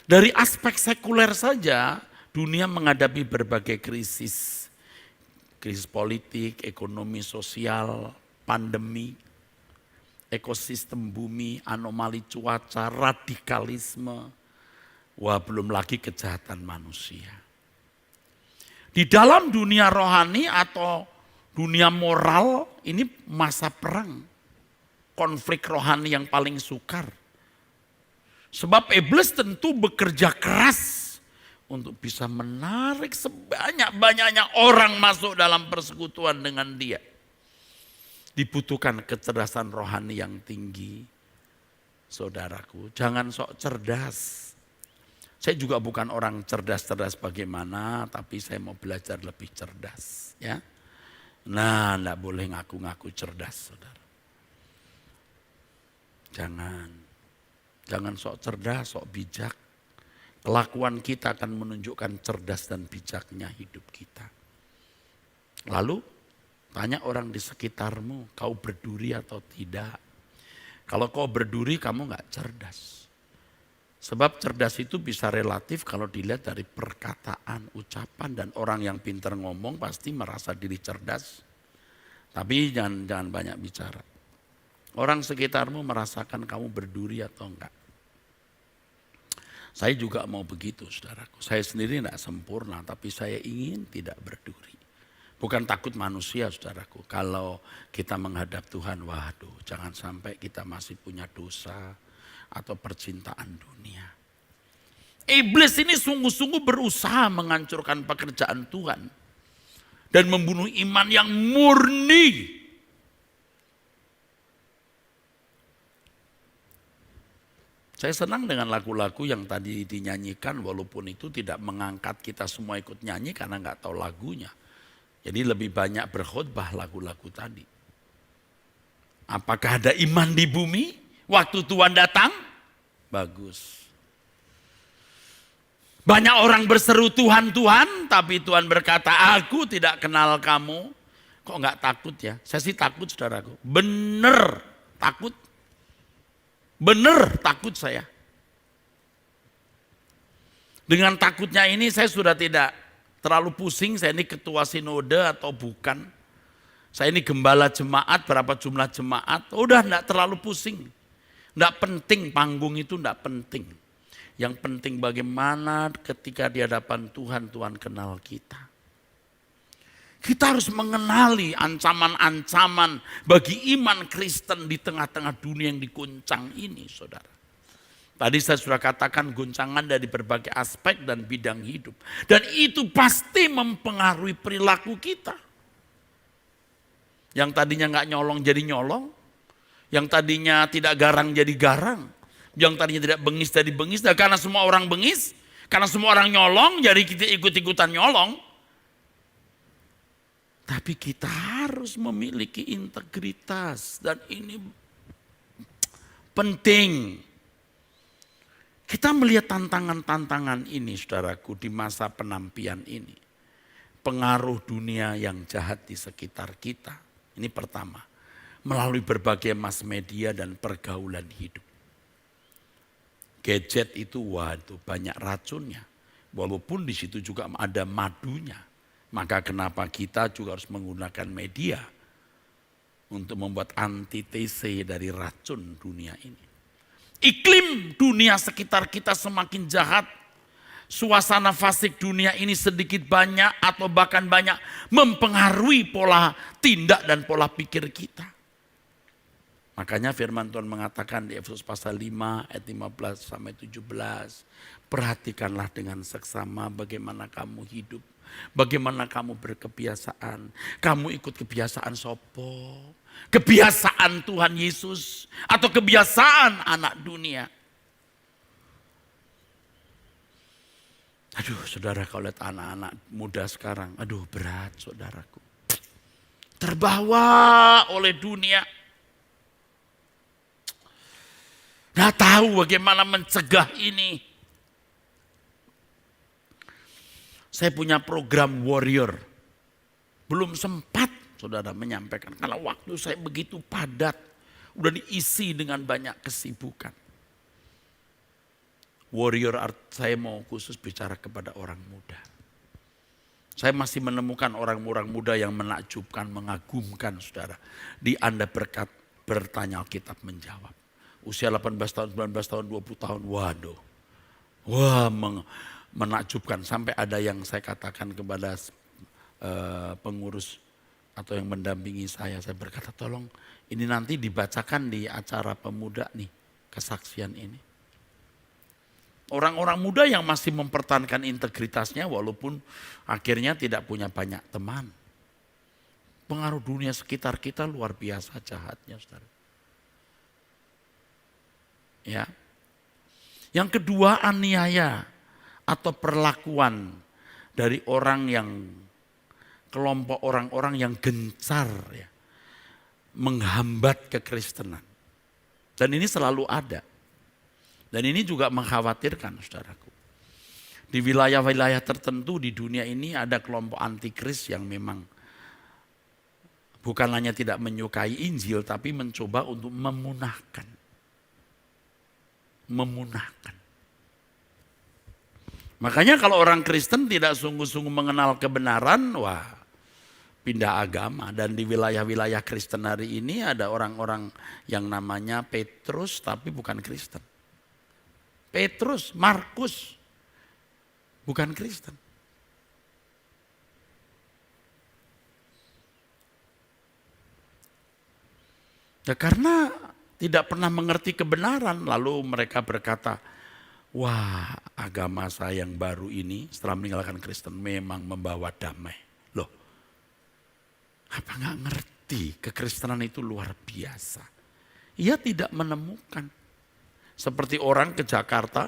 Dari aspek sekuler saja, dunia menghadapi berbagai krisis. Krisis politik, ekonomi, sosial, pandemi, ekosistem bumi, anomali cuaca, radikalisme. Wah, belum lagi kejahatan manusia. Di dalam dunia rohani atau dunia moral ini masa perang. Konflik rohani yang paling sukar. Sebab iblis tentu bekerja keras untuk bisa menarik sebanyak-banyaknya orang masuk dalam persekutuan dengan dia. Dibutuhkan kecerdasan rohani yang tinggi. Saudaraku, jangan sok cerdas. Saya juga bukan orang cerdas-cerdas bagaimana, tapi saya mau belajar lebih cerdas. Ya, nah, enggak boleh ngaku-ngaku cerdas, saudara. Jangan sok cerdas, sok bijak. Kelakuan kita akan menunjukkan cerdas dan bijaknya hidup kita. Lalu, tanya orang di sekitarmu, kau berduri atau tidak? Kalau kau berduri, kamu enggak cerdas. Sebab cerdas itu bisa relatif kalau dilihat dari perkataan, ucapan, dan orang yang pintar ngomong pasti merasa diri cerdas. Tapi jangan banyak bicara. Orang sekitarmu merasakan kamu berduri atau enggak. Saya juga mau begitu, saudaraku. Saya sendiri tidak sempurna, tapi saya ingin tidak berduri. Bukan takut manusia, saudaraku. Kalau kita menghadap Tuhan, waduh, jangan sampai kita masih punya dosa atau percintaan dunia. Iblis ini sungguh-sungguh berusaha menghancurkan pekerjaan Tuhan dan membunuh iman yang murni. Saya senang dengan lagu-lagu yang tadi dinyanyikan, walaupun itu tidak mengangkat kita semua ikut nyanyi karena nggak tahu lagunya. Jadi lebih banyak berkhotbah lagu-lagu tadi. Apakah ada iman di bumi waktu Tuhan datang? Bagus. Banyak orang berseru Tuhan, Tuhan, tapi Tuhan berkata, aku tidak kenal kamu. Kok nggak takut ya? Saya sih takut, saudaraku. Bener takut. Bener takut saya. Dengan takutnya ini saya sudah tidak terlalu pusing, saya ini ketua sinode atau bukan. Saya ini gembala jemaat, berapa jumlah jemaat. Udah enggak terlalu pusing. Enggak penting, panggung itu enggak penting. Yang penting bagaimana ketika di hadapan Tuhan, Tuhan kenal kita. Kita harus mengenali ancaman-ancaman bagi iman Kristen di tengah-tengah dunia yang diguncang ini, saudara. Tadi saya sudah katakan goncangan dari berbagai aspek dan bidang hidup. Dan itu pasti mempengaruhi perilaku kita. Yang tadinya nggak nyolong jadi nyolong. Yang tadinya tidak garang jadi garang. Yang tadinya tidak bengis jadi bengis. Dan karena semua orang bengis, karena semua orang nyolong, jadi kita ikut-ikutan nyolong. Tapi kita harus memiliki integritas. Dan ini penting. Kita melihat tantangan-tantangan ini, saudaraku, di masa penampian ini. Pengaruh dunia yang jahat di sekitar kita. Ini pertama. Melalui berbagai mass media dan pergaulan hidup. Gadget itu, waduh, banyak racunnya. Walaupun di situ juga ada madunya. Maka kenapa kita juga harus menggunakan media untuk membuat antitese dari racun dunia ini. Iklim dunia sekitar kita semakin jahat. Suasana fasik dunia ini sedikit banyak atau bahkan banyak mempengaruhi pola tindak dan pola pikir kita. Makanya firman Tuhan mengatakan di Efesus pasal 5 ayat 15 sampai 17. Perhatikanlah dengan seksama bagaimana kamu hidup. Bagaimana kamu berkebiasaan. Kamu ikut kebiasaan sopo. Kebiasaan Tuhan Yesus. Atau kebiasaan anak dunia. Aduh, saudara, kalau lihat anak-anak muda sekarang. Aduh, berat, saudaraku. Terbawa oleh dunia. Nggak tahu bagaimana mencegah ini. Saya punya program warrior. Belum sempat, saudara, menyampaikan. Karena waktu saya begitu padat. Udah diisi dengan banyak kesibukan. Warrior saya mau khusus bicara kepada orang muda. Saya masih menemukan orang-orang muda yang menakjubkan, mengagumkan, saudara. Di Anda berkat bertanya Alkitab menjawab. Usia 18 tahun, 19 tahun, 20 tahun, waduh. Wah, menakjubkan. Sampai ada yang saya katakan kepada pengurus atau yang mendampingi saya berkata, tolong ini nanti dibacakan di acara pemuda nih, kesaksian ini. Orang-orang muda yang masih mempertahankan integritasnya walaupun akhirnya tidak punya banyak teman. Pengaruh dunia sekitar kita luar biasa jahatnya, saudara. Ya. Yang kedua, aniaya atau perlakuan dari orang yang kelompok orang-orang yang gencar ya, menghambat kekristenan. Dan ini selalu ada. Dan ini juga mengkhawatirkan, saudaraku. Di wilayah-wilayah tertentu di dunia ini ada kelompok antikris yang memang bukan hanya tidak menyukai Injil, tapi mencoba untuk memunahkan. Makanya kalau orang Kristen tidak sungguh-sungguh mengenal kebenaran, wah pindah agama. Dan di wilayah-wilayah Kristen hari ini ada orang-orang yang namanya Petrus tapi bukan Kristen. Petrus, Markus, bukan Kristen. Ya karena tidak pernah mengerti kebenaran, lalu mereka berkata, wah agama saya yang baru ini setelah meninggalkan Kristen memang membawa damai. Loh, apa nggak ngerti kekristenan itu luar biasa. Ia tidak menemukan. Seperti orang ke Jakarta,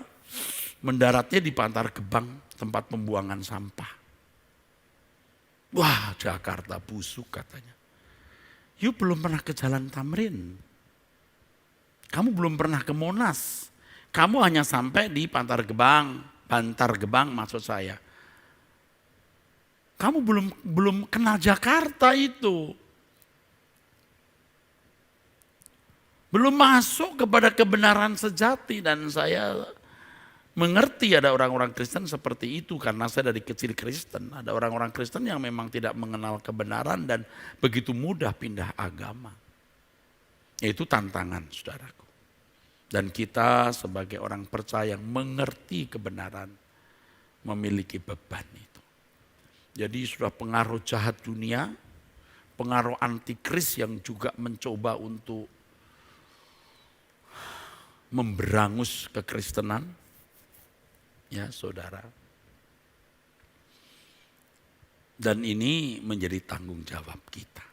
mendaratnya di Bantar Gebang, tempat pembuangan sampah. Wah Jakarta busuk katanya. You belum pernah ke Jalan Tamrin. Kamu belum pernah ke Monas. Kamu hanya sampai di Bantar Gebang maksud saya. Kamu belum kenal Jakarta itu. Belum masuk kepada kebenaran sejati, dan saya mengerti ada orang-orang Kristen seperti itu karena saya dari kecil Kristen. Ada orang-orang Kristen yang memang tidak mengenal kebenaran dan begitu mudah pindah agama. Itu tantangan, saudaraku. Dan kita sebagai orang percaya yang mengerti kebenaran memiliki beban itu. Jadi sudah pengaruh jahat dunia, pengaruh antikris yang juga mencoba untuk memberangus kekristenan, ya saudara. Dan ini menjadi tanggung jawab kita.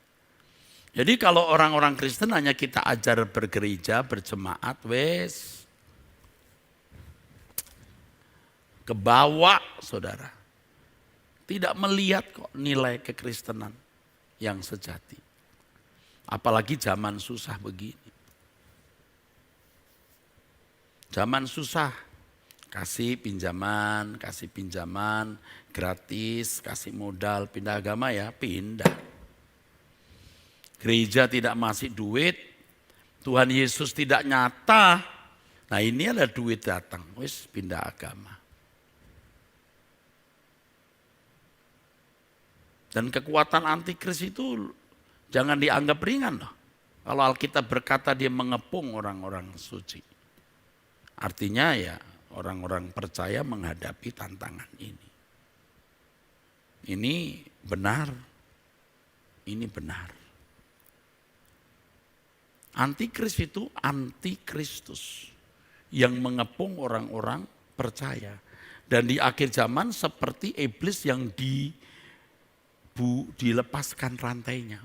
Jadi kalau orang-orang Kristen hanya kita ajar bergereja, berjemaat, wes ke bawah, saudara. Tidak melihat kok nilai kekristenan yang sejati. Apalagi zaman susah begini. Zaman susah, kasih pinjaman, gratis, kasih modal, pindah agama ya, pindah. Gereja tidak masih duit, Tuhan Yesus tidak nyata, nah ini ada duit datang, wis pindah agama. Dan kekuatan antikris itu jangan dianggap ringan loh. Kalau Alkitab berkata dia mengepung orang-orang suci. Artinya ya orang-orang percaya menghadapi tantangan ini. Ini benar. Ini benar. Antikris itu antikristus yang mengepung orang-orang percaya. Dan di akhir zaman seperti iblis yang dilepaskan rantainya.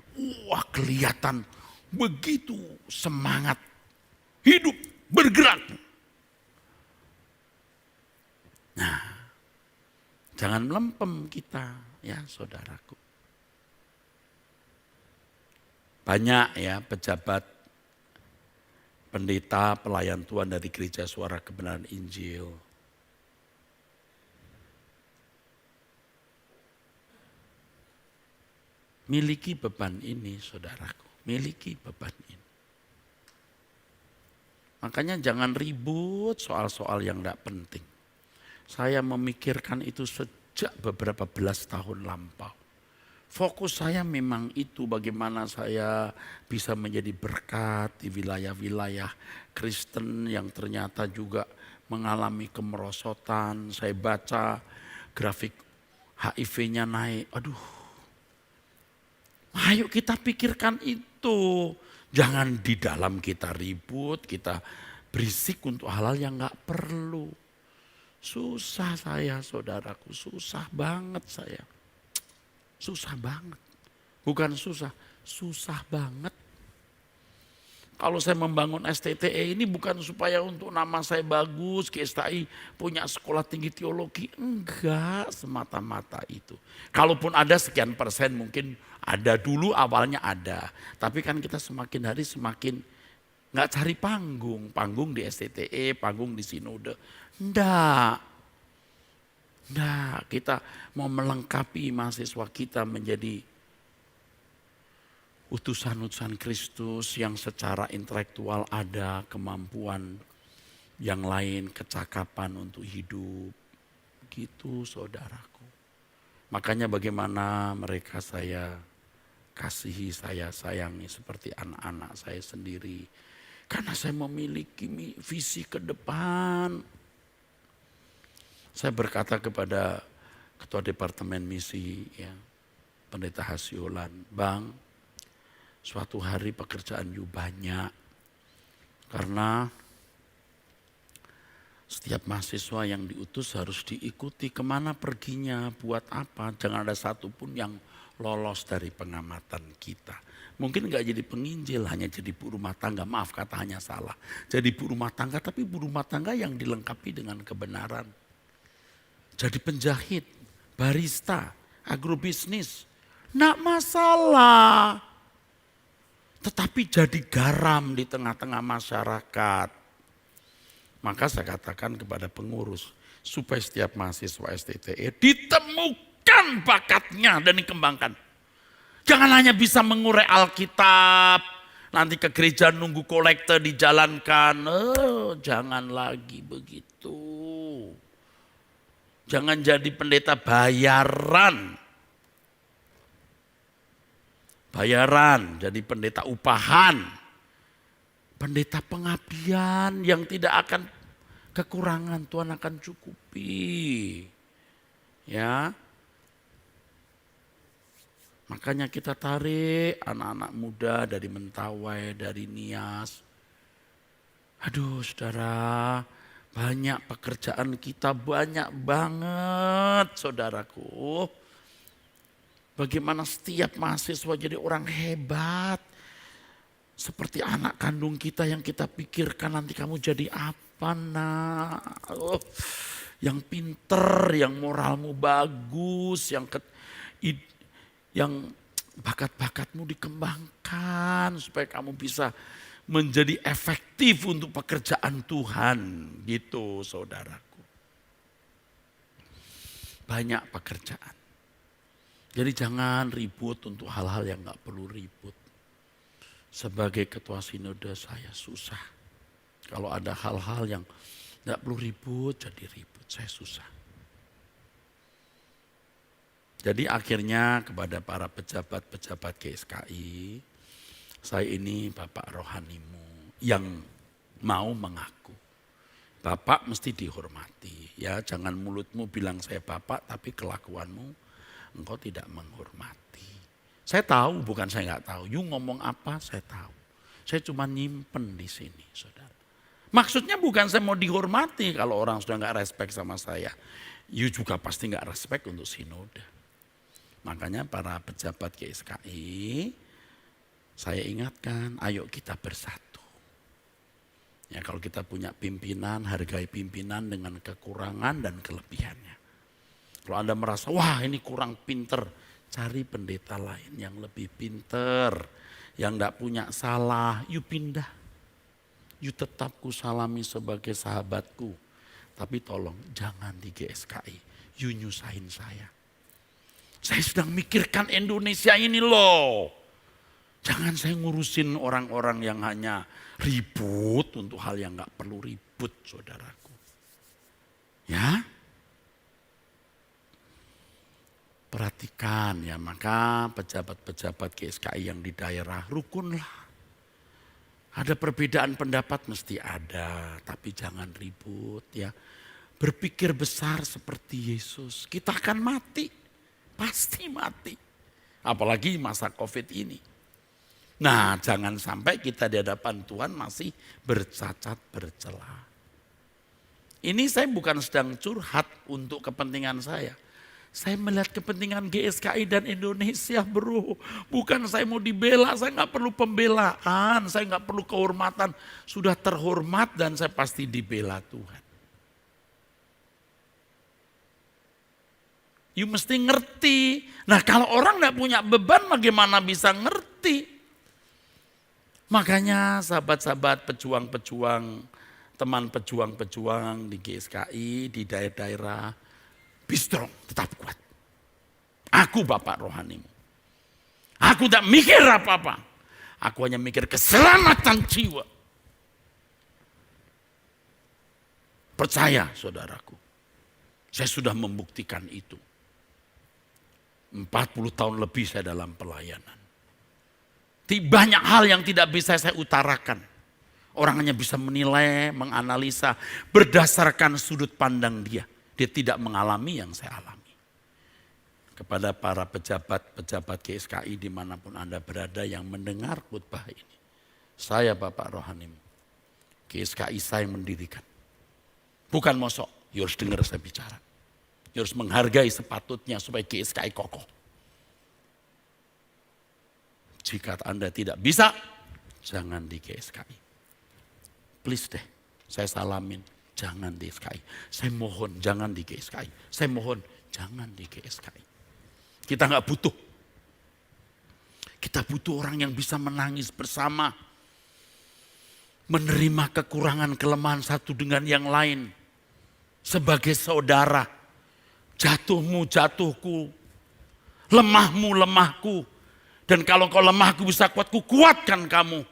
Wah kelihatan begitu semangat. Hidup, bergerak. Nah, jangan melempem kita ya saudaraku. Banyak ya pejabat, pendeta, pelayan Tuhan dari Gereja Suara Kebenaran Injil. Miliki beban ini saudaraku, miliki beban ini. Makanya jangan ribut soal-soal yang tidak penting. Saya memikirkan itu sejak beberapa belas tahun lampau. Fokus saya memang itu bagaimana saya bisa menjadi berkat di wilayah-wilayah Kristen yang ternyata juga mengalami kemerosotan. Saya baca grafik HIV-nya naik, aduh Ayo kita pikirkan itu. Jangan di dalam kita ribut, kita berisik untuk hal-hal yang gak perlu. Susah saya saudaraku, susah banget saya. Susah banget. Bukan susah, susah banget. Kalau saya membangun STTE ini bukan supaya untuk nama saya bagus, GSTI punya sekolah tinggi teologi. Enggak semata-mata itu. Kalaupun ada sekian persen mungkin ada dulu awalnya ada. Tapi kan kita semakin hari semakin nggak cari panggung. Panggung di STTE, panggung di sinode. Enggak. Enggak, kita mau melengkapi mahasiswa kita menjadi utusan-utusan Kristus yang secara intelektual ada kemampuan yang lain, kecakapan untuk hidup. Gitu saudaraku. Makanya bagaimana mereka saya kasihi, saya sayangi seperti anak-anak saya sendiri. Karena saya memiliki visi ke depan. Saya berkata kepada Ketua Departemen Misi, ya, Pendeta Hasiolan, Bang, suatu hari pekerjaan you banyak. Karena setiap mahasiswa yang diutus harus diikuti kemana perginya, buat apa. Jangan ada satupun yang lolos dari pengamatan kita. Mungkin gak jadi penginjil, hanya jadi ibu rumah tangga. Maaf kata hanya salah. Jadi ibu rumah tangga, tapi ibu rumah tangga yang dilengkapi dengan kebenaran. Jadi penjahit, barista, agrobisnis. Nggak masalah. Tetapi jadi garam di tengah-tengah masyarakat. Maka saya katakan kepada pengurus, supaya setiap mahasiswa STTE ditemukan bakatnya dan dikembangkan. Jangan hanya bisa mengurai Alkitab, nanti ke gereja nunggu kolekte dijalankan. Jangan lagi begitu. Jangan jadi pendeta bayaran. Bayaran, jadi pendeta upahan. Pendeta pengabdian yang tidak akan kekurangan, Tuhan akan cukupi. Ya. Makanya kita tarik anak-anak muda dari Mentawai, dari Nias. Aduh saudara, banyak pekerjaan kita, banyak banget saudaraku. Bagaimana setiap mahasiswa jadi orang hebat. Seperti anak kandung kita yang kita pikirkan nanti kamu jadi apa nak. Yang pinter, yang moralmu bagus, yang bakat-bakatmu dikembangkan. Supaya kamu bisa menjadi efektif untuk pekerjaan Tuhan. Gitu saudaraku. Banyak pekerjaan. Jadi jangan ribut untuk hal-hal yang gak perlu ribut. Sebagai ketua sinode saya susah. Kalau ada hal-hal yang gak perlu ribut, jadi ribut. Saya susah. Jadi akhirnya kepada para pejabat-pejabat GSKI, saya ini Bapak rohanimu yang mau mengaku. Bapak mesti dihormati. Ya, jangan mulutmu bilang saya Bapak, tapi kelakuanmu engkau tidak menghormati. Saya tahu, bukan saya nggak tahu. You ngomong apa, saya tahu. Saya cuma nyimpen di sini, saudara. Maksudnya bukan saya mau dihormati kalau orang sudah nggak respect sama saya. You juga pasti nggak respect untuk sinode. Makanya para pejabat GSKI, saya ingatkan, ayo kita bersatu. Ya kalau kita punya pimpinan, hargai pimpinan dengan kekurangan dan kelebihannya. Kalau Anda merasa, wah ini kurang pinter. Cari pendeta lain yang lebih pinter, yang gak punya salah, you pindah. You tetap ku salami sebagai sahabatku. Tapi tolong jangan di GSKI, you nyusahin saya. Saya sedang mikirkan Indonesia ini loh. Jangan saya ngurusin orang-orang yang hanya ribut untuk hal yang gak perlu ribut saudaraku. Ya. Perhatikan ya, maka pejabat-pejabat GSKI yang di daerah rukunlah. Ada perbedaan pendapat mesti ada, tapi jangan ribut ya. Berpikir besar seperti Yesus, kita akan mati, pasti mati. Apalagi masa COVID ini. Nah, jangan sampai kita di hadapan Tuhan masih bercacat bercela. Ini saya bukan sedang curhat untuk kepentingan saya. Saya melihat kepentingan GSKI dan Indonesia, bro. Bukan saya mau dibela, saya nggak perlu pembelaan, saya nggak perlu kehormatan. Sudah terhormat dan saya pasti dibela Tuhan. You mesti ngerti. Nah kalau orang nggak punya beban, bagaimana bisa ngerti? Makanya sahabat-sahabat pejuang-pejuang, teman pejuang-pejuang di GSKI, di daerah-daerah, be strong, tetap kuat. Aku Bapak rohanimu. Aku tak mikir apa-apa. Aku hanya mikir keselamatan jiwa. Percaya saudaraku, saya sudah membuktikan itu. 40 tahun lebih saya dalam pelayanan. Banyak hal yang tidak bisa saya utarakan. Orang hanya bisa menilai, menganalisa berdasarkan sudut pandang dia. Dia tidak mengalami yang saya alami. Kepada para pejabat-pejabat GSKI dimanapun Anda berada yang mendengar khotbah ini. Saya Bapak rohanimu, GSKI saya mendirikan. Bukan mosok, you harus dengar saya bicara. You harus menghargai sepatutnya supaya GSKI kokoh. Jika Anda tidak bisa, jangan di GSKI. Please deh, saya salamin, jangan di GSKI. Saya mohon, jangan di GSKI. Saya mohon, jangan di GSKI. Kita nggak butuh. Kita butuh orang yang bisa menangis bersama. Menerima kekurangan, kelemahan satu dengan yang lain. Sebagai saudara. Jatuhmu, jatuhku. Lemahmu, lemahku. Dan kalau kau lemah, aku bisa kuat, ku kuatkan kamu.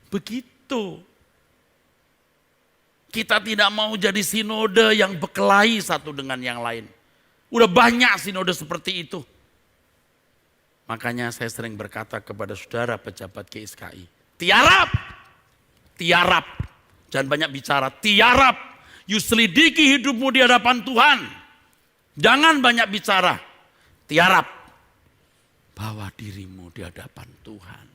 Begitu. Kita tidak mau jadi sinode yang berkelahi satu dengan yang lain. Udah banyak sinode seperti itu. Makanya saya sering berkata kepada saudara pejabat GSKI. Tiarap. Tiarap. Jangan banyak bicara. Tiarap. You selidiki hidupmu di hadapan Tuhan. Jangan banyak bicara. Tiarap. Bawa dirimu di hadapan Tuhan.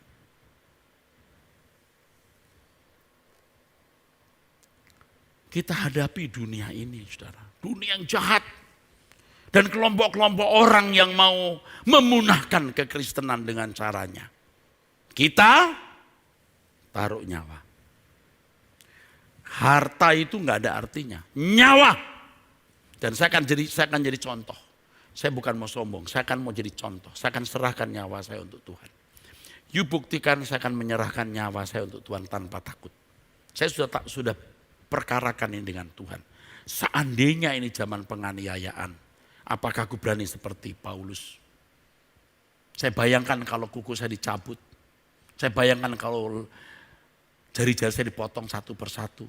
Kita hadapi dunia ini, saudara. Dunia yang jahat. Dan kelompok-kelompok orang yang mau memunahkan kekristenan dengan caranya. Kita taruh nyawa. Harta itu nggak ada artinya. Nyawa. Dan saya akan jadi contoh. Saya bukan mau sombong, saya akan mau jadi contoh. Saya akan serahkan nyawa saya untuk Tuhan. You buktikan saya akan menyerahkan nyawa saya untuk Tuhan tanpa takut. Saya sudah perkarakan ini dengan Tuhan. Seandainya ini zaman penganiayaan, apakah aku berani seperti Paulus? Saya bayangkan kalau kuku saya dicabut. Saya bayangkan kalau jari-jari saya dipotong satu persatu.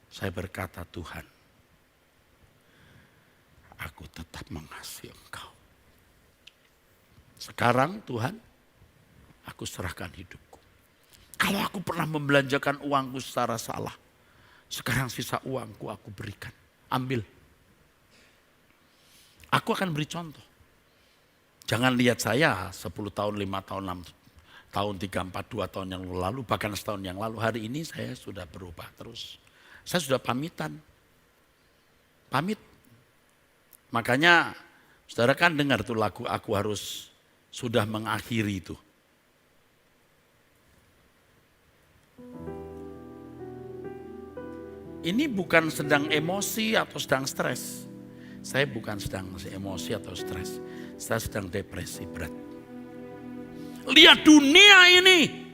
Saya berkata, Tuhan, aku tetap mengasihi Engkau. Sekarang Tuhan, aku serahkan hidupku. Kalau aku pernah membelanjakan uangku secara salah, sekarang sisa uangku aku berikan. Ambil. Aku akan beri contoh. Jangan lihat saya 10 tahun, 5 tahun, 6 tahun, 3, 4, 2 tahun yang lalu, bahkan setahun yang lalu. Hari ini saya sudah berubah terus. Saya sudah pamitan. Pamit. Makanya saudara kan dengar tuh lagu Aku Harus Sudah Mengakhiri itu. Ini bukan sedang emosi atau sedang stres. Saya bukan sedang emosi atau stres. Saya sedang depresi berat. Lihat dunia ini.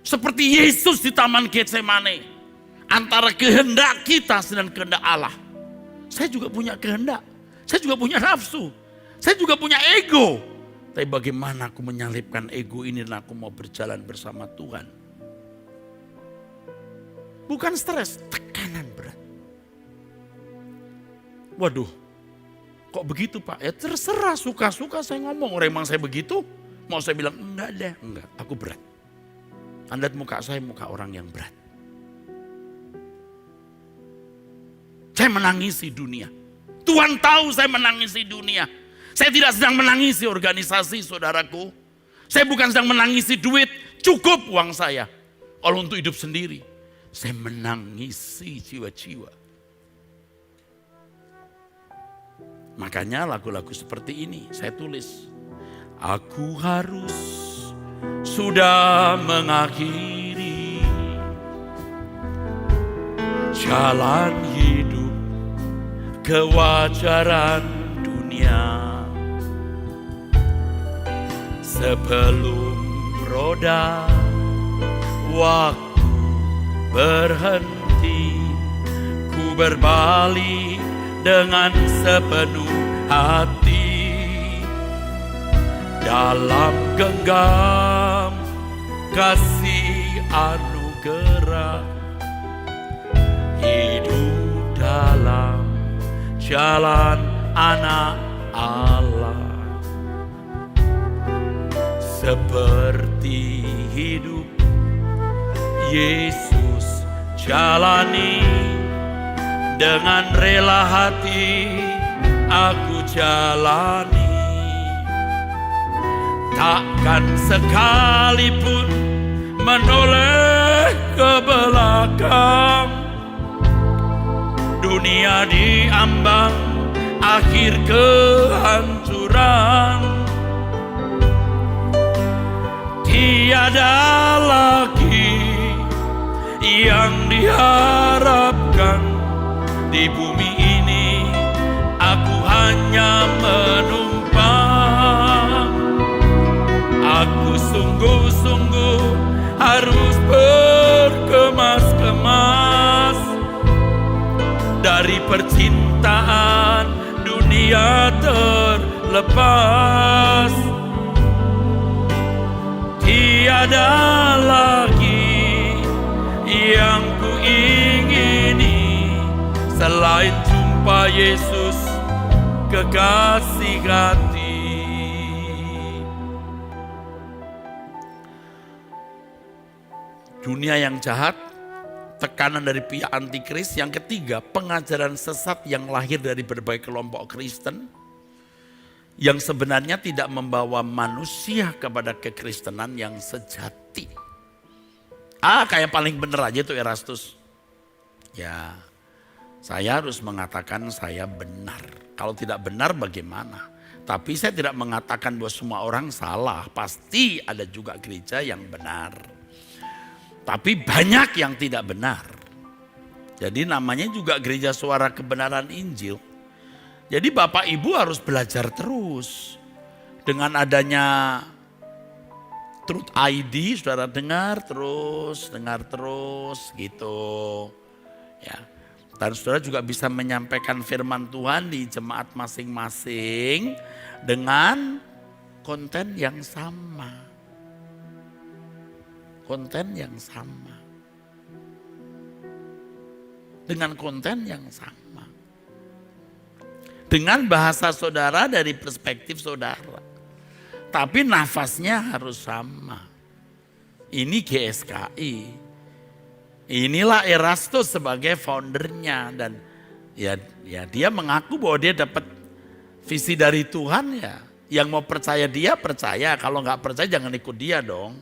Seperti Yesus di Taman Getsemane. Antara kehendak kita dan kehendak Allah. Saya juga punya kehendak. Saya juga punya nafsu. Saya juga punya ego. Tapi bagaimana aku menyalipkan ego ini dan aku mau berjalan bersama Tuhan. Bukan stres, tekanan berat. Waduh, kok begitu Pak? Ya terserah, suka-suka saya ngomong. Orang emang saya begitu, mau saya bilang enggak deh. Enggak, aku berat. Anda muka saya muka orang yang berat. Saya menangisi dunia. Tuhan tahu saya menangisi dunia. Saya tidak sedang menangisi organisasi, saudaraku. Saya bukan sedang menangisi duit, cukup uang saya. Kalau untuk hidup sendiri, saya menangisi jiwa-jiwa. Makanya lagu-lagu seperti ini saya tulis. Aku harus sudah mengakhiri jalan hidup kewajaran dunia. Sebelum roda waktu berhenti, ku berbalik dengan sepenuh hati. Dalam genggam kasih anugerah, hidup dalam jalan anak Allah. Seperti hidup Yesus jalani, dengan rela hati aku jalani. Takkan sekalipun menoleh ke belakang, dunia diambang akhir kehancuran. Tiada lagi yang diharapkan di bumi ini, aku hanya menumpang. Aku sungguh-sungguh harus berkemas-kemas dari percintaan dunia terlepas. Tiada lagi yang ku ingini selain jumpa Yesus kekasih hati. Dunia yang jahat, tekanan dari pihak antikris. Yang ketiga, pengajaran sesat yang lahir dari berbagai kelompok Kristen yang sebenarnya tidak membawa manusia kepada kekristenan yang sejati. Kayak paling benar aja tuh Erastus. Ya, saya harus mengatakan saya benar. Kalau tidak benar bagaimana? Tapi saya tidak mengatakan bahwa semua orang salah. Pasti ada juga gereja yang benar. Tapi banyak yang tidak benar. Jadi namanya juga gereja suara kebenaran Injil. Jadi Bapak Ibu harus belajar terus. Dengan adanya Truth ID, saudara dengar terus gitu. Ya. Dan saudara juga bisa menyampaikan firman Tuhan di jemaat masing-masing dengan konten yang sama. Konten yang sama. Dengan konten yang sama. Dengan bahasa saudara dari perspektif saudara. Tapi nafasnya harus sama. Ini GSKI. Inilah Erastus sebagai foundernya. Dan ya dia mengaku bahwa dia dapat visi dari Tuhan ya. Yang mau percaya dia percaya. Kalau nggak percaya jangan ikut dia dong.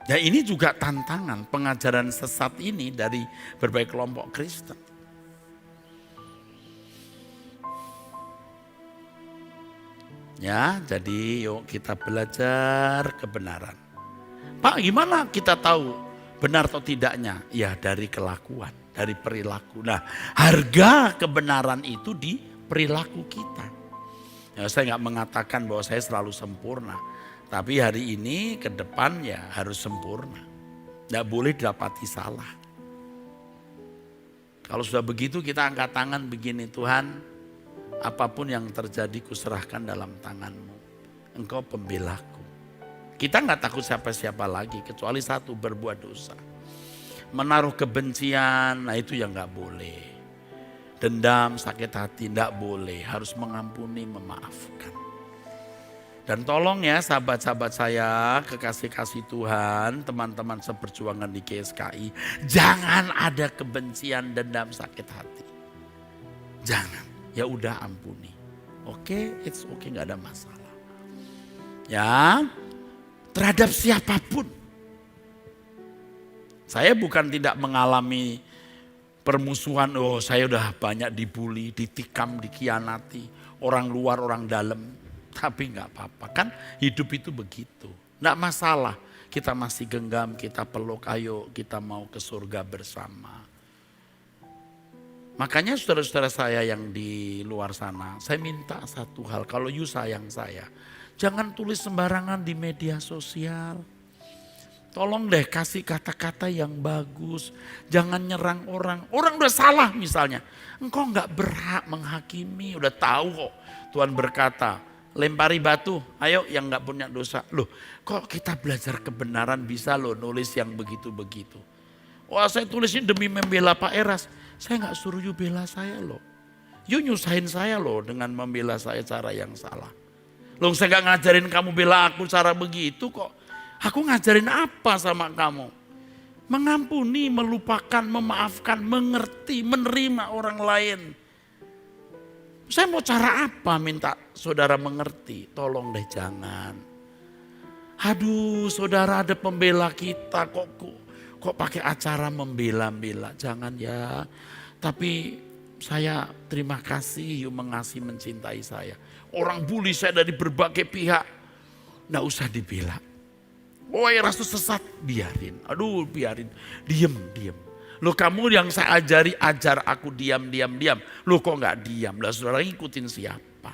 Ya ini juga tantangan pengajaran sesat ini dari berbagai kelompok Kristen. Ya, jadi yuk kita belajar kebenaran. Pak, gimana kita tahu benar atau tidaknya? Ya dari kelakuan, dari perilaku. Nah, harga kebenaran itu di perilaku kita. Ya, saya nggak mengatakan bahwa saya selalu sempurna. Tapi hari ini ke depan ya harus sempurna. Tidak boleh didapati salah. Kalau sudah begitu kita angkat tangan begini, Tuhan, apapun yang terjadi kuserahkan dalam tangan-Mu. Engkau pembelaku. Kita nggak takut siapa-siapa lagi kecuali satu, berbuat dosa. Menaruh kebencian, nah itu yang nggak boleh. Dendam, sakit hati, nggak boleh. Harus mengampuni, memaafkan. Dan tolong ya sahabat-sahabat saya, kekasih-kasih Tuhan, teman-teman seperjuangan di GSKI, jangan ada kebencian, dendam, sakit hati. Jangan. Ya udah ampuni. Oke, it's okay, nggak ada masalah. Ya, terhadap siapapun. Saya bukan tidak mengalami permusuhan, oh saya udah banyak dibully, ditikam, dikhianati. Orang luar, orang dalam. Tapi nggak apa-apa, kan hidup itu begitu. Nggak masalah, kita masih genggam, kita peluk, ayo kita mau ke surga bersama. Makanya saudara-saudara saya yang di luar sana, saya minta satu hal, kalau you sayang saya, jangan tulis sembarangan di media sosial. Tolong deh kasih kata-kata yang bagus, jangan nyerang orang. Orang udah salah misalnya, engkau nggak berhak menghakimi, udah tahu kok. Tuhan berkata, lempari batu, ayo yang nggak punya dosa. Loh, kok kita belajar kebenaran bisa loh nulis yang begitu-begitu. Wah, saya tulisnya demi membela Pak Eras. Saya nggak suruh you bela saya loh. You nyusahin saya loh dengan membela saya cara yang salah. Loh, saya nggak ngajarin kamu bela aku cara begitu kok. Aku ngajarin apa sama kamu? Mengampuni, melupakan, memaafkan, mengerti, menerima orang lain. Saya mau cara apa minta saudara mengerti? Tolong deh jangan. Aduh, saudara ada pembela kita kok pakai acara membela-bela. Jangan ya. Tapi saya terima kasih you mengasihi mencintai saya. Orang bully saya dari berbagai pihak. Nggak usah dibela. Oh Eras itu sesat, biarin. Aduh biarin, diem. Loh kamu yang saya ajari, ajar aku diam. Loh kok gak diam? Lah saudara ngikutin siapa?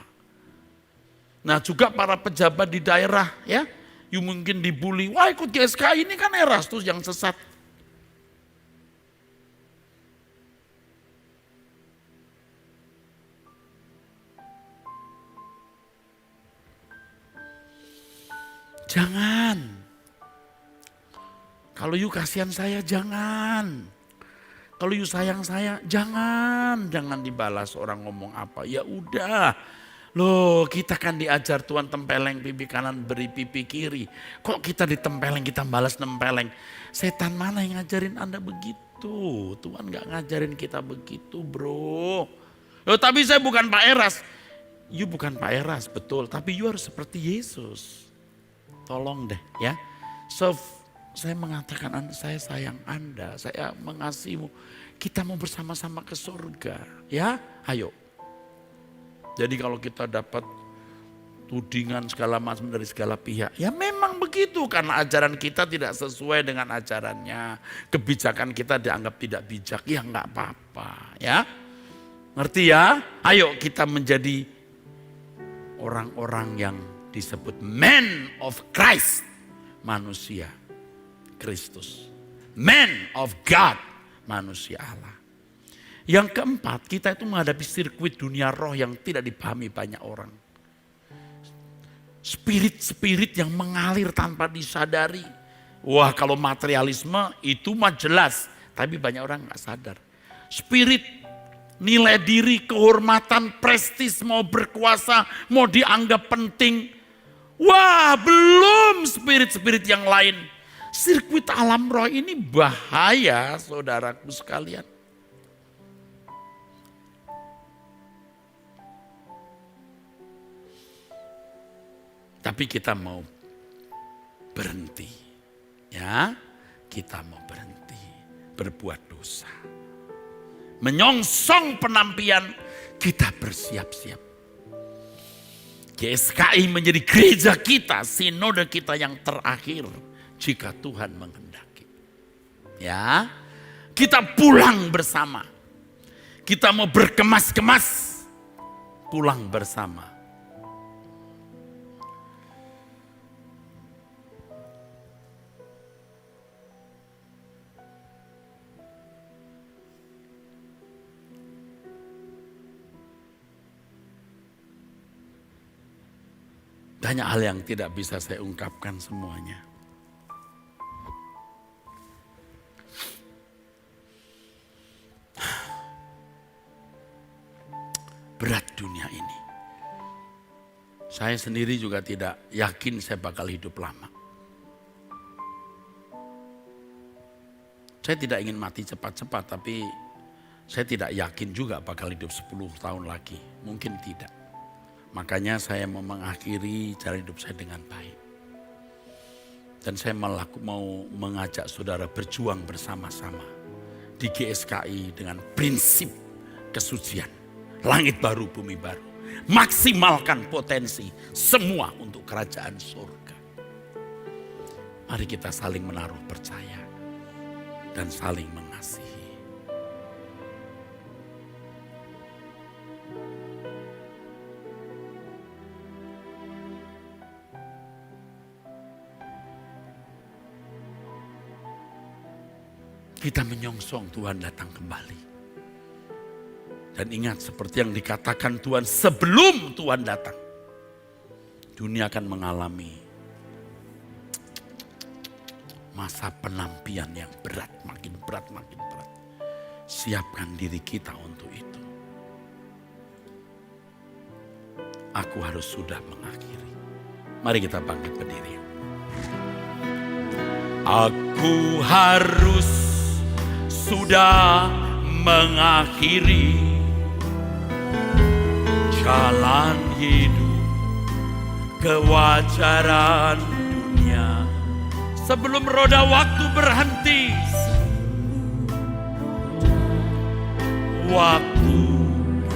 Nah juga para pejabat di daerah ya. You mungkin dibully, wah ikut GSKI ini kan Eras tuh yang sesat. Jangan. Kalau you kasihan saya, jangan. Kalau you sayang saya, jangan dibalas orang ngomong apa. Ya udah, loh kita kan diajar Tuhan tempeleng pipi kanan beri pipi kiri. Kok kita ditempeleng kita balas nempeleng. Setan mana yang ngajarin Anda begitu? Tuhan gak ngajarin kita begitu bro. Loh tapi saya bukan Pak Eras. You bukan Pak Eras betul, tapi you harus seperti Yesus. Tolong deh ya. Saya mengatakan saya sayang Anda, saya mengasihimu. Kita mau bersama-sama ke surga, ya ayo. Jadi kalau kita dapat tudingan segala macam dari segala pihak, ya memang begitu. Karena ajaran kita tidak sesuai dengan ajarannya. Kebijakan kita dianggap tidak bijak, ya nggak apa-apa ya. Ngerti ya? Ayo kita menjadi orang-orang yang disebut man of Christ, manusia Kristus. Man of God, manusia Allah. Yang keempat, kita itu menghadapi sirkuit dunia roh yang tidak dipahami banyak orang. Spirit-spirit yang mengalir tanpa disadari. Wah kalau materialisme itu mah jelas, tapi banyak orang gak sadar. Spirit, nilai diri, kehormatan, prestis, mau berkuasa, mau dianggap penting. Wah belum spirit-spirit yang lain. Sirkuit alam roh ini bahaya saudaraku sekalian. Tapi kita mau berhenti. Ya, kita mau berhenti berbuat dosa. Menyongsong penampian kita bersiap-siap. GSKI menjadi gereja kita, sinode kita yang terakhir. Jika Tuhan menghendaki. Ya, kita pulang bersama. Kita mau berkemas-kemas. Pulang bersama. Banyak hal yang tidak bisa saya ungkapkan semuanya. Berat dunia ini. Saya sendiri juga tidak yakin saya bakal hidup lama. Saya tidak ingin mati cepat-cepat, tapi Saya tidak yakin juga bakal hidup 10 tahun lagi. Mungkin tidak. Makanya saya mau mengakhiri jalan hidup saya dengan baik. Dan saya mau mengajak saudara berjuang bersama-sama di GSKI dengan prinsip kesucian. Langit baru, bumi baru. Maksimalkan potensi semua untuk kerajaan surga. Mari kita saling menaruh percaya dan saling mengasihi. Kita menyongsong Tuhan datang kembali. Dan ingat seperti yang dikatakan Tuhan sebelum Tuhan datang. Dunia akan mengalami masa penantian yang berat, makin berat, makin berat. Siapkan diri kita untuk itu. Aku harus sudah mengakhiri. Mari kita bangkit berdiri. Aku harus sudah mengakhiri jalan hidup kewajaran dunia sebelum roda waktu berhenti. Waktu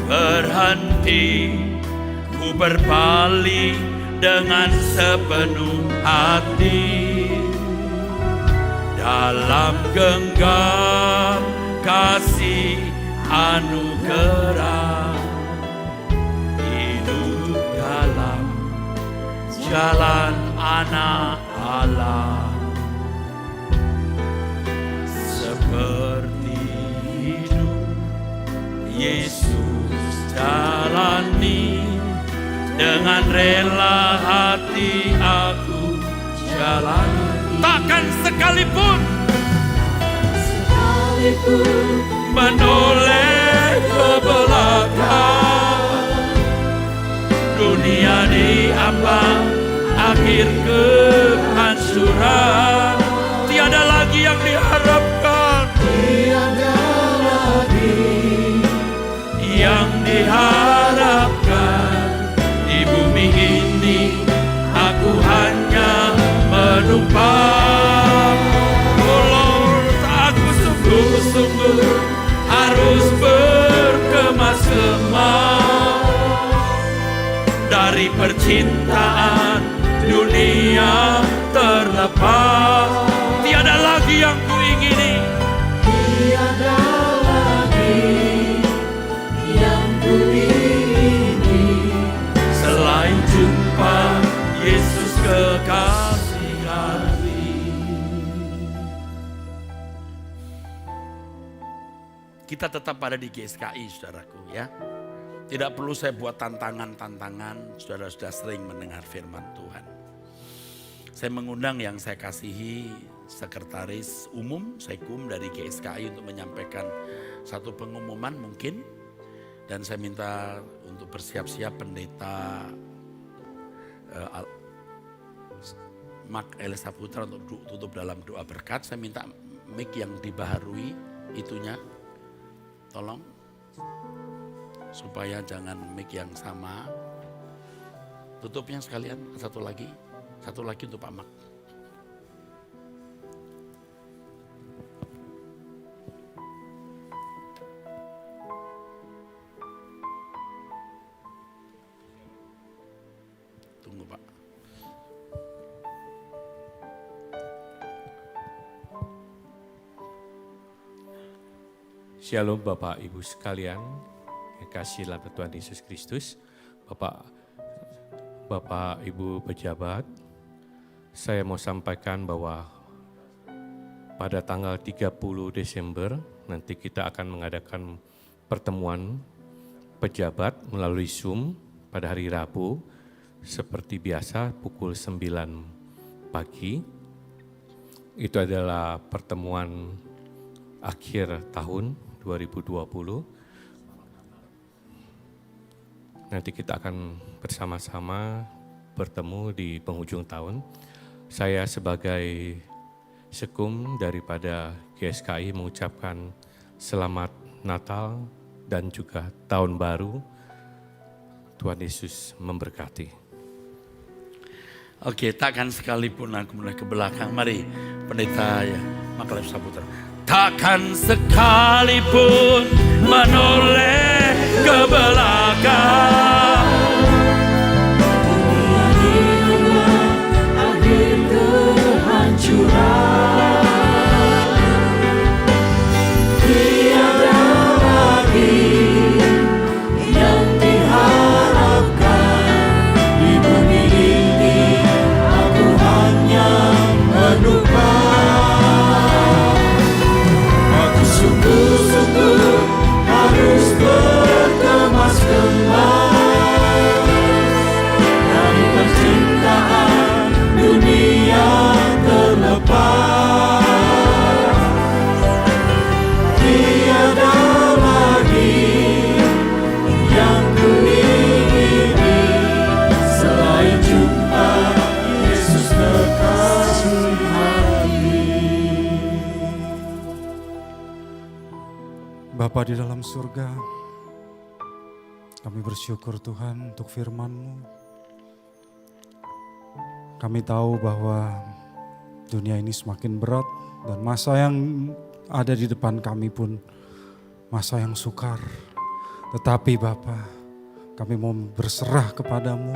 berhenti, ku berpaling dengan sepenuh hati. Dalam genggam kasih anugerah, hidup dalam jalan anak Allah. Seperti hidup Yesus jalani, dengan rela hati aku jalani. Takkan sekalipun menoleh ke belakang, dunia diambang akhir kehancuran. Tiada lagi yang diharapkan, tiada lagi yang diharapkan di bumi ini. Aku hanya menumpang. Oh Lord, aku sungguh-sungguh harus berkemas-kemas dari percintaan dunia terlepas. Tiada lagi yang kuingini, tiada lagi yang kuingini selain jumpa Yesus kekasih hati. Kita tetap ada di GSKI, saudaraku ya. Tidak perlu saya buat tantangan-tantangan, saudara sudah sering mendengar firman Tuhan. Saya mengundang yang saya kasihi, Sekretaris Umum Sekum dari GSKI untuk menyampaikan satu pengumuman mungkin. Dan saya minta untuk bersiap-siap pendeta Mark Elisa Putra untuk tutup dalam doa berkat. Saya minta mic yang dibaharui itunya, tolong. Supaya jangan mic yang sama. Tutupnya sekalian, satu lagi untuk Pak Mak. Tunggu Pak. Shalom Bapak Ibu sekalian, yang kasih dalam Tuhan Yesus Kristus. Bapak Ibu pejabat, saya mau sampaikan bahwa pada tanggal 30 Desember nanti kita akan mengadakan pertemuan pejabat melalui Zoom pada hari Rabu seperti biasa pukul 9 pagi. Itu adalah pertemuan akhir tahun 2020. Nanti kita akan bersama-sama bertemu di penghujung tahun. Saya sebagai sekum daripada GSKI mengucapkan selamat Natal dan juga Tahun Baru. Tuhan Yesus memberkati. Oke, takkan sekalipun aku mulai ke belakang. Mari pendeta ya, Makalef Saputra. Takkan sekalipun menoleh ke belakang. Dunia dengan akhir kehancuran. Tiada lagi yang diharapkan di bumi ini. Aku hanya menumpang. Aku sungguh-sungguh harus berkemas-kemas dari percintaan dunia terlepas. Tiada lagi yang kuingini selain jumpa Yesus kekasih hati. Bapa di dalam surga, kami bersyukur Tuhan untuk firman-Mu. Kami tahu bahwa dunia ini semakin berat dan masa yang ada di depan kami pun masa yang sukar. Tetapi Bapa, kami mau berserah kepadamu.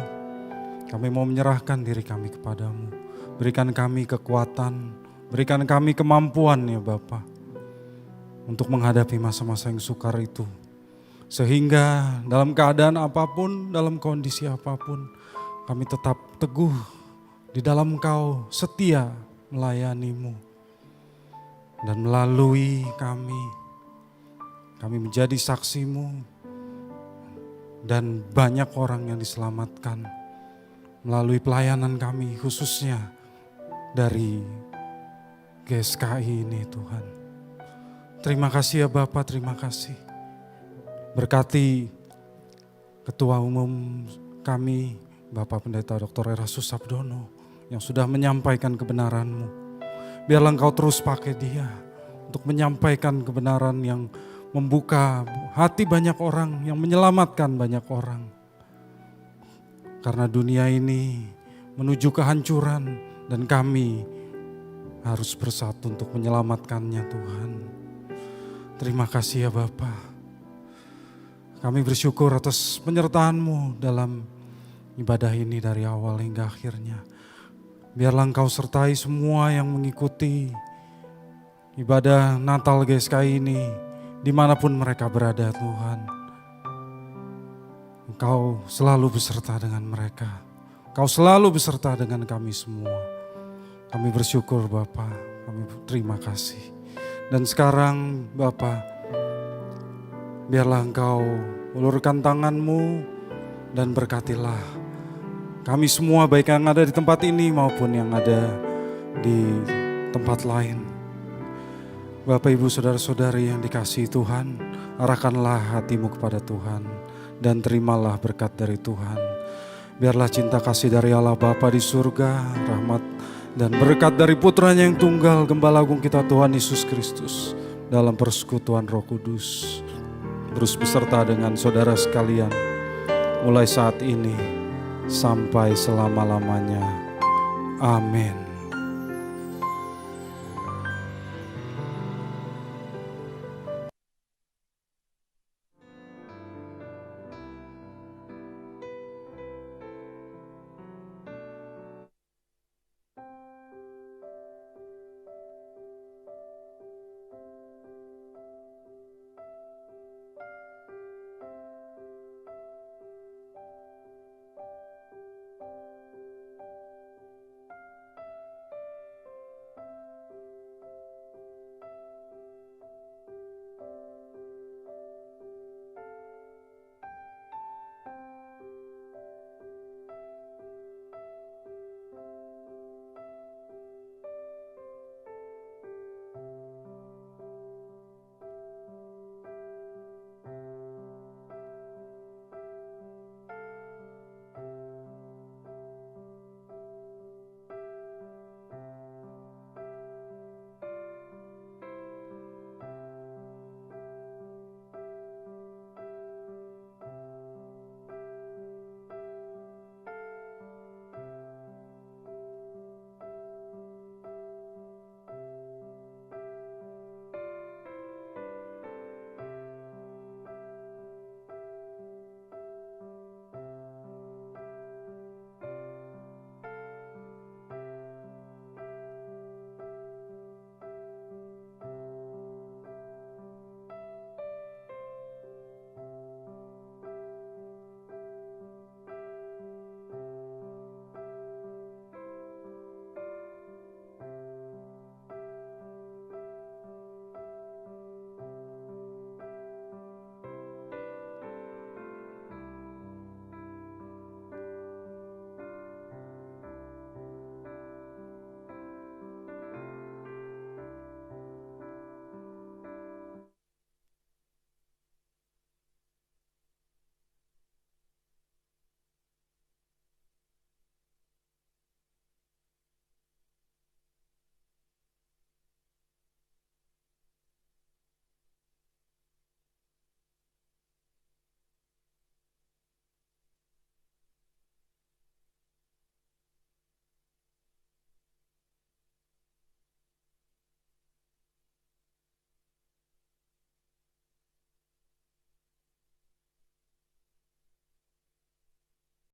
Kami mau menyerahkan diri kami kepadamu. Berikan kami kekuatan, berikan kami kemampuan ya Bapa, untuk menghadapi masa-masa yang sukar itu. Sehingga dalam keadaan apapun, dalam kondisi apapun, kami tetap teguh di dalam Engkau, setia melayani-Mu. Dan melalui kami menjadi saksi-Mu. Dan banyak orang yang diselamatkan melalui pelayanan kami, khususnya dari GSKI ini Tuhan. Terima kasih ya Bapak, terima kasih. Berkati Ketua Umum kami, Bapak Pendeta Dr. Erastus Sabdono, yang sudah menyampaikan kebenaran-Mu. Biarlah Engkau terus pakai dia untuk menyampaikan kebenaran yang membuka hati banyak orang, yang menyelamatkan banyak orang. Karena dunia ini menuju kehancuran dan kami harus bersatu untuk menyelamatkannya Tuhan. Terima kasih ya Bapa. Kami bersyukur atas penyertaan-Mu dalam ibadah ini dari awal hingga akhirnya. Biarlah Engkau sertai semua yang mengikuti ibadah Natal GSKI ini dimanapun mereka berada Tuhan. Engkau selalu beserta dengan mereka. Engkau selalu beserta dengan kami semua. Kami bersyukur Bapa, kami terima kasih. Dan sekarang Bapa, biarlah Engkau ulurkan tangan-Mu dan berkatilah kami semua, baik yang ada di tempat ini maupun yang ada di tempat lain. Bapak, Ibu, Saudara-saudari yang dikasihi Tuhan, arahkanlah hatimu kepada Tuhan dan terimalah berkat dari Tuhan. Biarlah cinta kasih dari Allah Bapa di surga, rahmat dan berkat dari Putranya yang tunggal, Gembala Agung kita Tuhan Yesus Kristus, dalam persekutuan Roh Kudus, terus beserta dengan saudara sekalian, mulai saat ini sampai selama-lamanya. Amin.